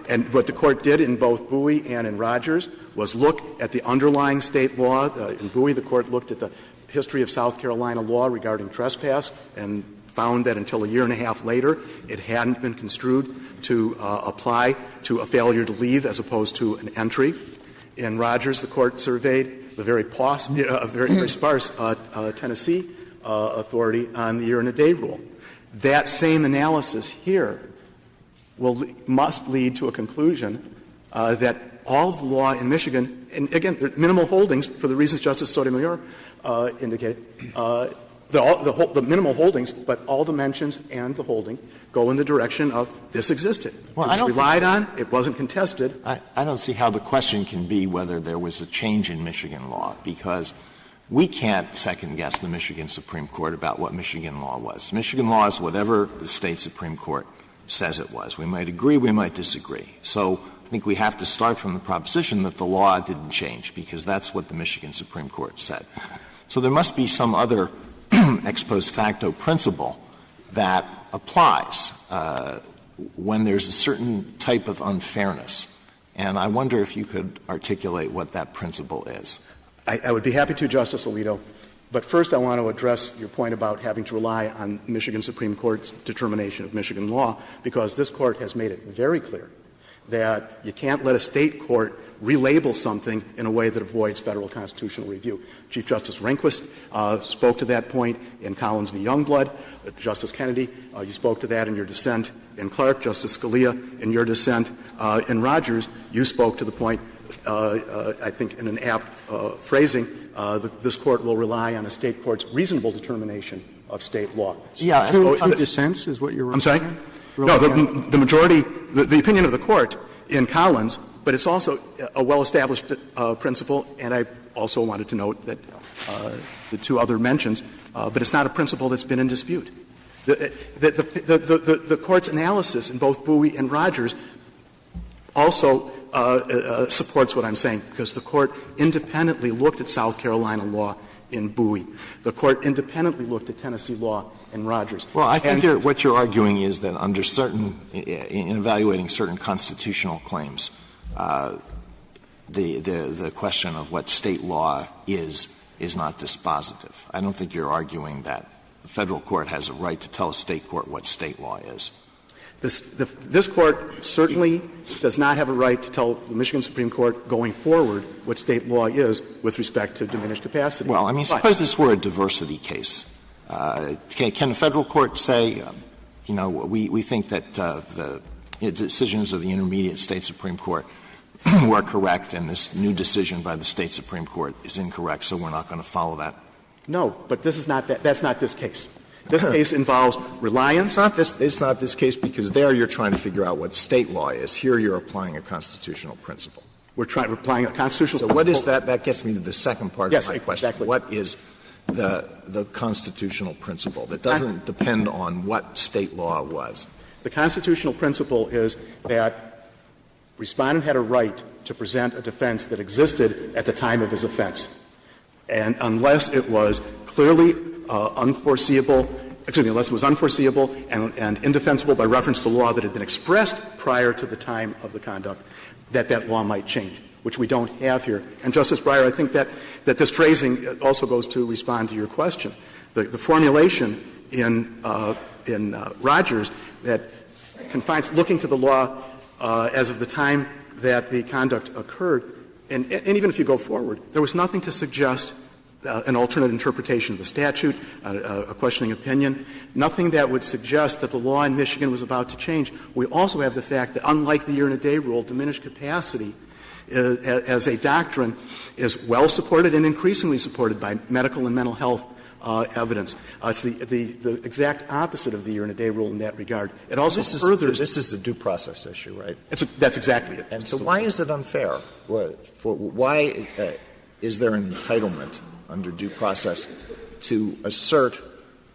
Speaker 9: And what the Court did in both Bowie and in Rogers was look at the underlying State law. In Bowie, the Court looked at the history of South Carolina law regarding trespass and found that until a year and a half later, it hadn't been construed to apply to a failure to leave as opposed to an entry. In Rogers, the Court surveyed the very sparse Tennessee authority on the year-and-a-day rule. That same analysis here must lead to a conclusion that all of the law in Michigan, and again, minimal holdings for the reasons Justice Sotomayor indicated, the minimal holdings, but all the mentions and the holding go in the direction of this existed.
Speaker 5: Well,
Speaker 9: it was relied on. It wasn't contested.
Speaker 5: I don't see how the question can be whether there was a change in Michigan law, because we can't second-guess the Michigan Supreme Court about what Michigan law was. Michigan law is whatever the State Supreme Court says it was. We might agree, we might disagree. So I think we have to start from the proposition that the law didn't change, because that's what the Michigan Supreme Court said. So there must be some other ex post facto principle that applies when there's a certain type of unfairness. And I wonder if you could articulate what that principle is.
Speaker 9: I would be happy to, Justice Alito. But first I want to address your point about having to rely on Michigan Supreme Court's determination of Michigan law, because this Court has made it very clear that you can't let a State court relabel something in a way that avoids Federal constitutional review. Chief Justice Rehnquist spoke to that point in Collins v. Youngblood. Justice Kennedy, you spoke to that in your dissent in Clark. Justice Scalia, in your dissent in Rogers, you spoke to the point, I think in an apt phrasing, this Court will rely on a State court's reasonable determination of State law.
Speaker 1: Yeah, two dissents is what you're
Speaker 9: referring to? I'm sorry? No, the majority, the opinion of the Court in Collins, but it's also a well-established principle, and I also wanted to note that the two other mentions, but it's not a principle that's been in dispute. The Court's analysis in both Bowie and Rogers also supports what I'm saying, because the Court independently looked at South Carolina law in Bowie. The Court independently looked at Tennessee law in Rogers.
Speaker 5: Well, I think what you're arguing is that under certain — in evaluating certain constitutional claims, the question of what State law is not dispositive. I don't think you're arguing that the Federal court has a right to tell a State court what State law is.
Speaker 9: This Court certainly does not have a right to tell the Michigan Supreme Court going forward what State law is with respect to diminished capacity.
Speaker 5: Well, I mean, suppose this were a diversity case. Can the Federal court say, we think that the decisions of the intermediate State Supreme Court were correct and this new decision by the State Supreme Court is incorrect, so we're not going to follow that?
Speaker 9: No, but this is not that. That's not this case. This case involves reliance.
Speaker 5: It's not this case because there you're trying to figure out what State law is. Here you're applying a constitutional principle.
Speaker 9: We're applying a constitutional
Speaker 5: principle. So what is that? That gets me to the second part of my question.
Speaker 9: Exactly.
Speaker 5: What is the constitutional principle that doesn't depend on what State law was?
Speaker 9: The constitutional principle is that Respondent had a right to present a defense that existed at the time of his offense. And unless it was clearly unforeseeable and indefensible by reference to law that had been expressed prior to the time of the conduct, that law might change, which we don't have here. And, Justice Breyer, I think that this phrasing also goes to respond to your question. The formulation in Rogers that confines looking to the law as of the time that the conduct occurred, and even if you go forward, there was nothing to suggest an alternate interpretation of the statute, a questioning opinion, nothing that would suggest that the law in Michigan was about to change. We also have the fact that, unlike the year-and-a-day rule, diminished capacity as a doctrine is well supported and increasingly supported by medical and mental health evidence. It's the exact opposite of the year-and-a-day rule in that regard. It also furthers.
Speaker 5: This is a due process issue, right?
Speaker 9: That's exactly it.
Speaker 5: And so why is it unfair? Why is there an entitlement under due process to assert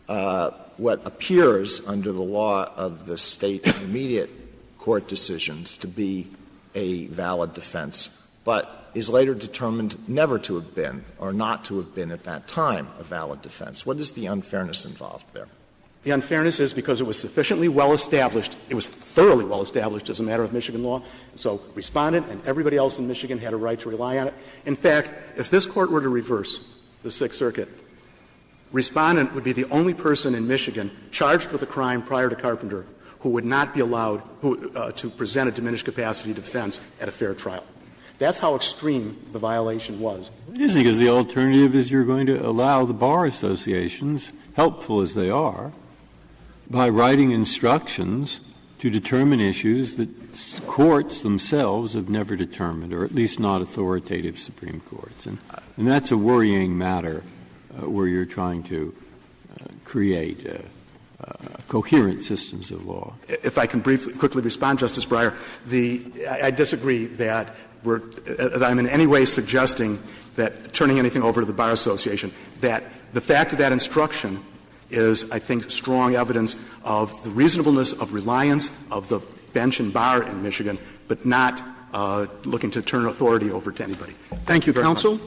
Speaker 5: what appears under the law of the State intermediate court decisions to be a valid defense, but is later determined never to have been or not to have been at that time a valid defense? What is the unfairness involved there?
Speaker 9: The unfairness is because it was sufficiently well established. It was thoroughly well established as a matter of Michigan law. So Respondent and everybody else in Michigan had a right to rely on it. In fact, if this Court were to reverse the Sixth Circuit, Respondent would be the only person in Michigan charged with a crime prior to Carpenter who would not be allowed to present a diminished capacity defense at a fair trial. That's how extreme the violation was.
Speaker 10: It isn't, because the alternative is you're going to allow the bar associations, helpful as they are, by writing instructions to determine issues that courts themselves have never determined, or at least not authoritative Supreme Courts. And that's a worrying matter where you're trying to create coherent systems of law.
Speaker 9: If I can quickly respond, Justice Breyer, I disagree that I'm in any way suggesting that turning anything over to the Bar Association, that the fact of that instruction is, I think, strong evidence of the reasonableness of reliance of the bench and bar in Michigan, but not looking to turn authority over to anybody.
Speaker 1: Thank you, counsel.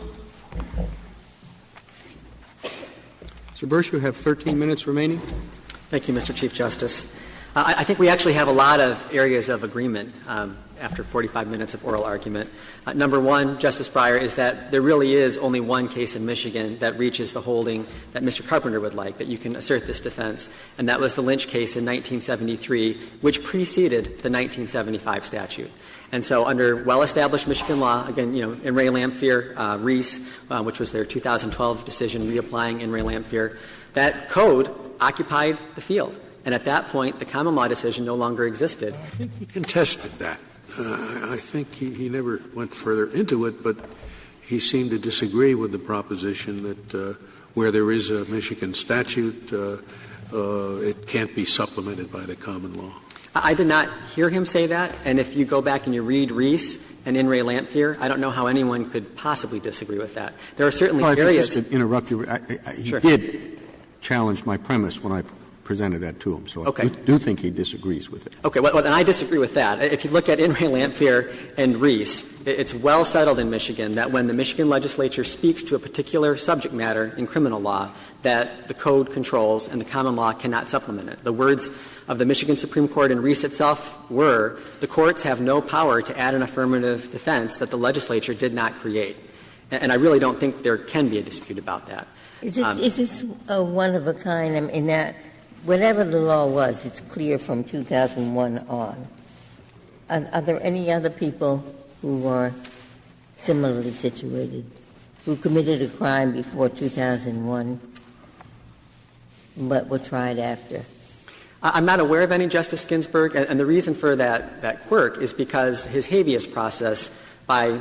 Speaker 1: Mr. Bursch, you have 13 minutes remaining.
Speaker 2: Thank you, Mr. Chief Justice. I think we actually have a lot of areas of agreement after 45 minutes of oral argument. Number one, Justice Breyer, is that there really is only one case in Michigan that reaches the holding that Mr. Carpenter would like, that you can assert this defense, and that was the Lynch case in 1973, which preceded the 1975 statute. And so under well-established Michigan law, again, in Ray Lamphere, Reese, which was their 2012 decision reapplying in Ray Lamphere, that code occupied the field. And at that point, the common law decision no longer existed.
Speaker 8: I think he contested that. I think he never went further into it, but he seemed to disagree with the proposition that where there is a Michigan statute, it can't be supplemented by the common law.
Speaker 2: I did not hear him say that, and if you go back and you read Reese and in Ray Lamphere, I don't know how anyone could possibly disagree with that. There are certainly areas.
Speaker 1: Just to interrupt you, he
Speaker 2: Sure.
Speaker 1: did challenge my premise when I presented that to him. So
Speaker 2: Okay.
Speaker 1: I do think he disagrees with it.
Speaker 2: Okay, well, then I disagree with that. If you look at In re Lamphere and Reese, it's well settled in Michigan that when the Michigan legislature speaks to a particular subject matter in criminal law, that the code controls and the common law cannot supplement it. The words of the Michigan Supreme Court in Reese itself were, the courts have no power to add an affirmative defense that the legislature did not create. And I really don't think there can be a dispute about that.
Speaker 3: Is this a one of a kind? I mean, that whatever the law was, it's clear from 2001 on. Are there any other people who are similarly situated, who committed a crime before 2001 but were tried after?
Speaker 2: I'm not aware of any, Justice Ginsburg, and the reason for that quirk is because his habeas process, by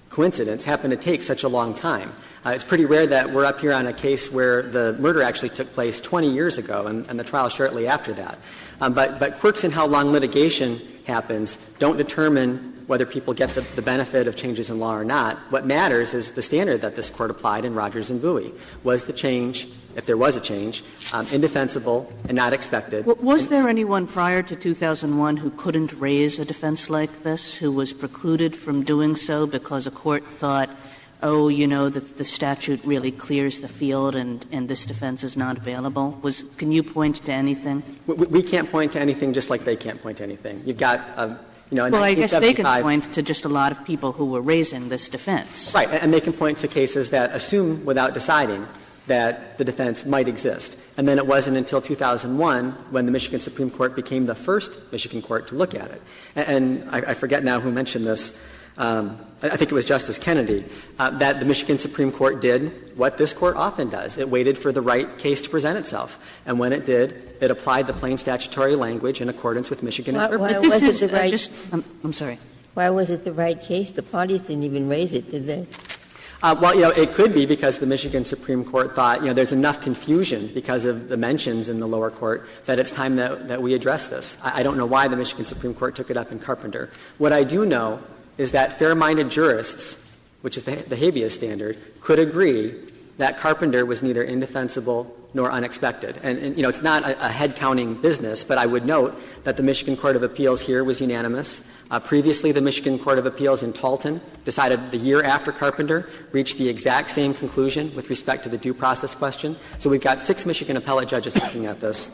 Speaker 2: coincidence, happened to take such a long time. It's pretty rare that we're up here on a case where the murder actually took place 20 years ago and the trial shortly after that. But quirks in how long litigation happens don't determine whether people get the benefit of changes in law or not. What matters is the standard that this Court applied in Rogers and Bowie. Was the change, if there was a change, indefensible and not expected?
Speaker 6: Was there anyone prior to 2001 who couldn't raise a defense like this, who was precluded from doing so because a court thought, oh, you know, that the statute really clears the field and this defense is not available? Can you point to anything?
Speaker 2: We can't point to anything just like they can't point to anything. You've got
Speaker 6: well, I guess they can point to just a lot of people who were raising this defense.
Speaker 2: Right, and they can point to cases that assume without deciding that the defense might exist. And then it wasn't until 2001 when the Michigan Supreme Court became the first Michigan court to look at it. And I forget now who mentioned this. I think it was Justice Kennedy, that the Michigan Supreme Court did what this Court often does. It waited for the right case to present itself. And when it did, it applied the plain statutory language in accordance with Michigan
Speaker 3: Why was it the right
Speaker 6: I'm sorry.
Speaker 3: Why was it the right case? The parties didn't even raise it, did they?
Speaker 2: Well, it could be because the Michigan Supreme Court thought, there's enough confusion because of the mentions in the lower court that it's time that we address this. I don't know why the Michigan Supreme Court took it up in Carpenter. What I do know is that fair-minded jurists, which is the habeas standard, could agree that Carpenter was neither indefensible nor unexpected. And it's not a head-counting business, but I would note that the Michigan Court of Appeals here was unanimous. Previously, the Michigan Court of Appeals in Talton decided the year after Carpenter reached the exact same conclusion with respect to the due process question. So we've got 6 Michigan appellate judges looking at this.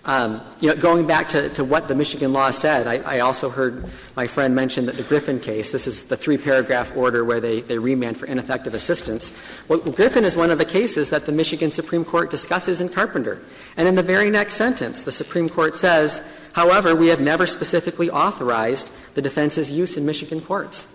Speaker 2: Going back to what the Michigan law said, I also heard my friend mention that the Griffin case, this is the 3-paragraph order where they remand for ineffective assistance. Well, Griffin is one of the cases that the Michigan Supreme Court discusses in Carpenter. And in the very next sentence, the Supreme Court says, however, we have never specifically authorized the defense's use in Michigan courts.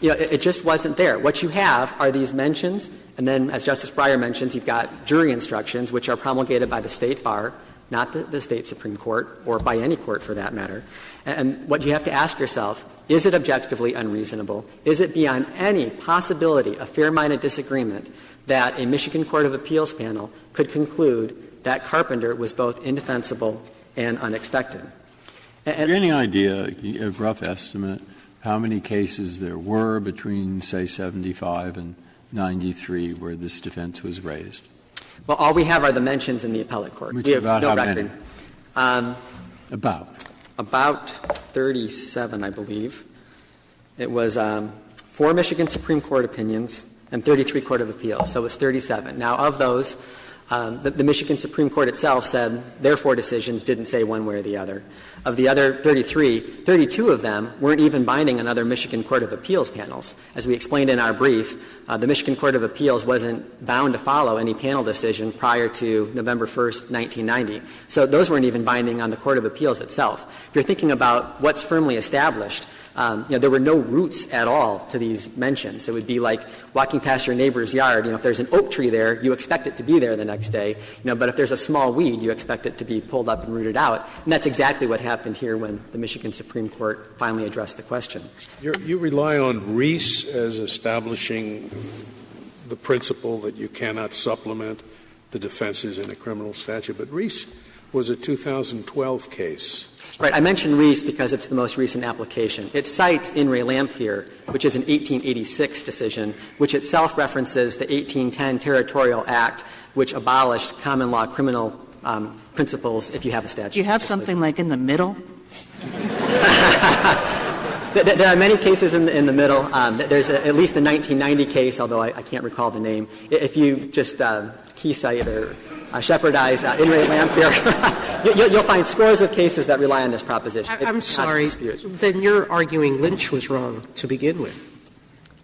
Speaker 2: It just wasn't there. What you have are these mentions, and then, as Justice Breyer mentions, you've got jury instructions, which are promulgated by the State Bar, not the State Supreme Court, or by any court for that matter. And what you have to ask yourself, is it objectively unreasonable? Is it beyond any possibility of fair-minded disagreement that a Michigan Court of Appeals panel could conclude that Carpenter was both indefensible and unexpected?
Speaker 10: Have you any idea, a rough estimate, how many cases there were between, say, 75 and 93 where this defense was raised?
Speaker 2: Well, all we have are the mentions in the appellate court.
Speaker 10: Which
Speaker 2: we have
Speaker 10: about
Speaker 2: no
Speaker 10: how
Speaker 2: record.
Speaker 10: Many? About
Speaker 2: 37, I believe. It was 4 Michigan Supreme Court opinions and 33 Court of Appeals, so it was 37. Now, of those, the Michigan Supreme Court itself said their 4 decisions didn't say one way or the other. Of the other 33, 32 of them weren't even binding on other Michigan Court of Appeals panels. As we explained in our brief, the Michigan Court of Appeals wasn't bound to follow any panel decision prior to November 1st, 1990. So those weren't even binding on the Court of Appeals itself. If you're thinking about what's firmly established, there were no roots at all to these mentions. It would be like walking past your neighbor's yard. If there's an oak tree there, you expect it to be there the next day. But if there's a small weed, you expect it to be pulled up and rooted out. And that's exactly what happened here when the Michigan Supreme Court finally addressed the question.
Speaker 8: You rely on Reese as establishing the principle that you cannot supplement the defenses in a criminal statute. But Reese was a 2012 case.
Speaker 2: Right. I mentioned Reese because it's the most recent application. It cites In re Lamphere, which is an 1886 decision, which itself references the 1810 Territorial Act, which abolished common law criminal principles if you have a statute.
Speaker 6: Do you have something like in the middle?
Speaker 2: There are many cases in the middle. There's at least a 1990 case, although I can't recall the name. If you just key cite or shepherdize in re Lancaster, you'll find scores of cases that rely on this proposition.
Speaker 7: I'm sorry. Then you're arguing Lynch was wrong to begin with,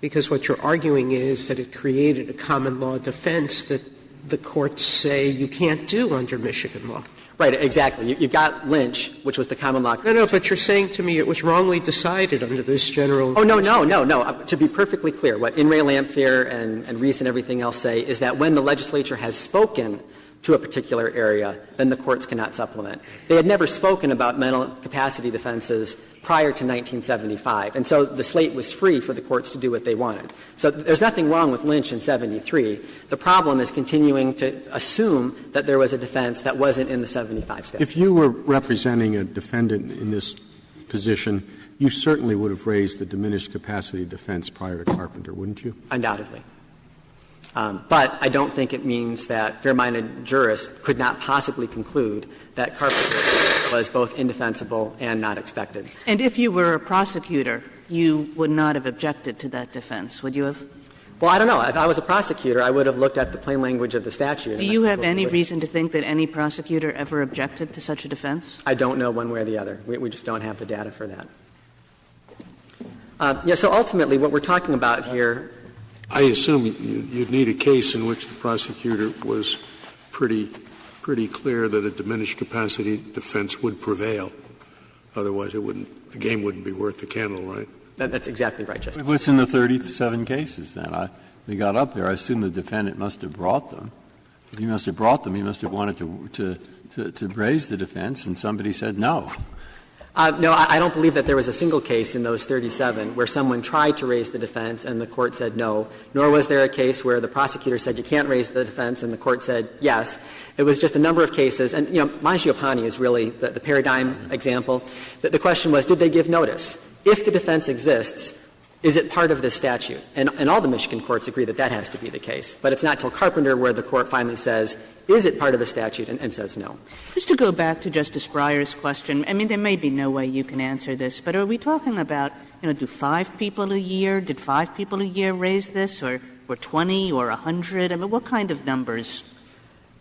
Speaker 7: because what you're arguing is that it created a common law defense that the courts say you can't do under Michigan law.
Speaker 2: Right, exactly. You've got Lynch, which was the common law.
Speaker 7: No, but you're saying to me it was wrongly decided under this general.
Speaker 2: Oh, no. To be perfectly clear, what In re Lamphere and Reese and everything else say is that when the legislature has spoken to a particular area, then the courts cannot supplement. They had never spoken about mental capacity defenses prior to 1975, and so the slate was free for the courts to do what they wanted. So there's nothing wrong with Lynch in 73. The problem is continuing to assume that there was a defense that wasn't in the 75 statute.
Speaker 1: If you were representing a defendant in this position, you certainly would have raised the diminished capacity defense prior to Carpenter, wouldn't you?
Speaker 2: Undoubtedly. But I don't think it means that fair-minded jurists could not possibly conclude that Carpenter was both indefensible and not expected.
Speaker 6: And if you were a prosecutor, you would not have objected to that defense, would you have?
Speaker 2: Well, I don't know. If I was a prosecutor, I would have looked at the plain language of the statute.
Speaker 6: Do you have any reason to think that any prosecutor ever objected to such a defense?
Speaker 2: I don't know one way or the other. We just don't have the data for that. So ultimately what we're talking about here —
Speaker 8: I assume you'd need a case in which the prosecutor was pretty clear that a diminished capacity defense would prevail. Otherwise, the game wouldn't be worth the candle, right?
Speaker 2: That's exactly right, Justice.
Speaker 10: What's in the 37 cases then? They got up there. I assume the defendant must have brought them. If he must have brought them, he must have wanted to raise the defense, and somebody said no.
Speaker 2: No, I don't believe that there was a single case in those 37 where someone tried to raise the defense and the court said no, nor was there a case where the prosecutor said you can't raise the defense and the court said yes. It was just a number of cases. And, Mangiapane is really the paradigm example. The question was, did they give notice? If the defense exists, is it part of this statute? And all the Michigan courts agree that that has to be the case. But it's not till Carpenter where the court finally says, is it part of the statute, and says no.
Speaker 6: Just to go back to Justice Breyer's question, I mean, there may be no way you can answer this, but are we talking about, do 5 people a year, did 5 people a year raise this, or 20 or 100? I mean, what kind of numbers?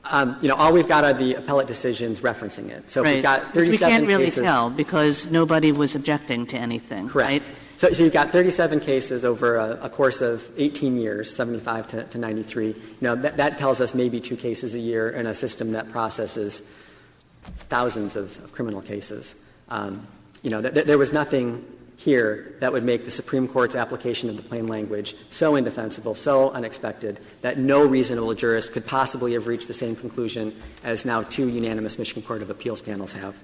Speaker 2: All we've got are the appellate decisions referencing it. So
Speaker 6: right.
Speaker 2: We've got 37
Speaker 6: Which we can't really
Speaker 2: cases.
Speaker 6: Tell because nobody was objecting to anything.
Speaker 2: Correct.
Speaker 6: Right?
Speaker 2: So you've got 37 cases over a course of 18 years, 75 to 93. That tells us maybe 2 cases a year in a system that processes thousands of criminal cases. There was nothing here that would make the Supreme Court's application of the plain language so indefensible, so unexpected, that no reasonable jurist could possibly have reached the same conclusion as now 2 unanimous Michigan Court of Appeals panels have.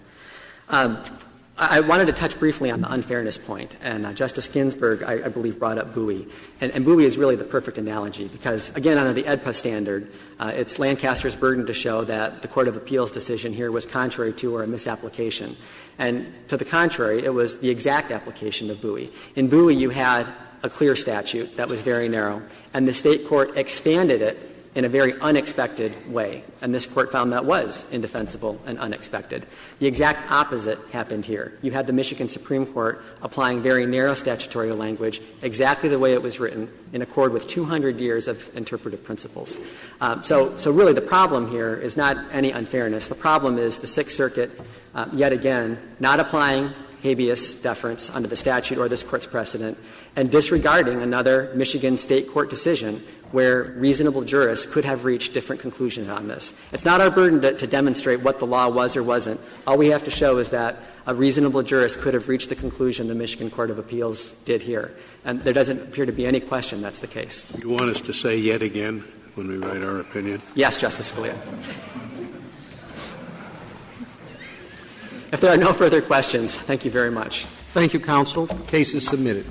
Speaker 2: I wanted to touch briefly on the unfairness point, and Justice Ginsburg, I believe, brought up Bowie. And Bowie is really the perfect analogy because, again, under the AEDPA standard, it's Lancaster's burden to show that the Court of Appeals decision here was contrary to or a misapplication. And to the contrary, it was the exact application of Bowie. In Bowie, you had a clear statute that was very narrow, and the state court expanded it in a very unexpected way. And this court found that was indefensible and unexpected. The exact opposite happened here. You had the Michigan Supreme Court applying very narrow statutory language exactly the way it was written in accord with 200 years of interpretive principles. So really the problem here is not any unfairness. The problem is the Sixth Circuit, yet again, not applying habeas deference under the statute or this Court's precedent, and disregarding another Michigan state court decision where reasonable jurists could have reached different conclusions on this. It's not our burden to demonstrate what the law was or wasn't. All we have to show is that a reasonable jurist could have reached the conclusion the Michigan Court of Appeals did here. And there doesn't appear to be any question that's the case.
Speaker 8: You want us to say yet again when we write our opinion?
Speaker 2: Yes, Justice Scalia. If there are no further questions, thank you very much.
Speaker 1: Thank you, counsel. The case is submitted.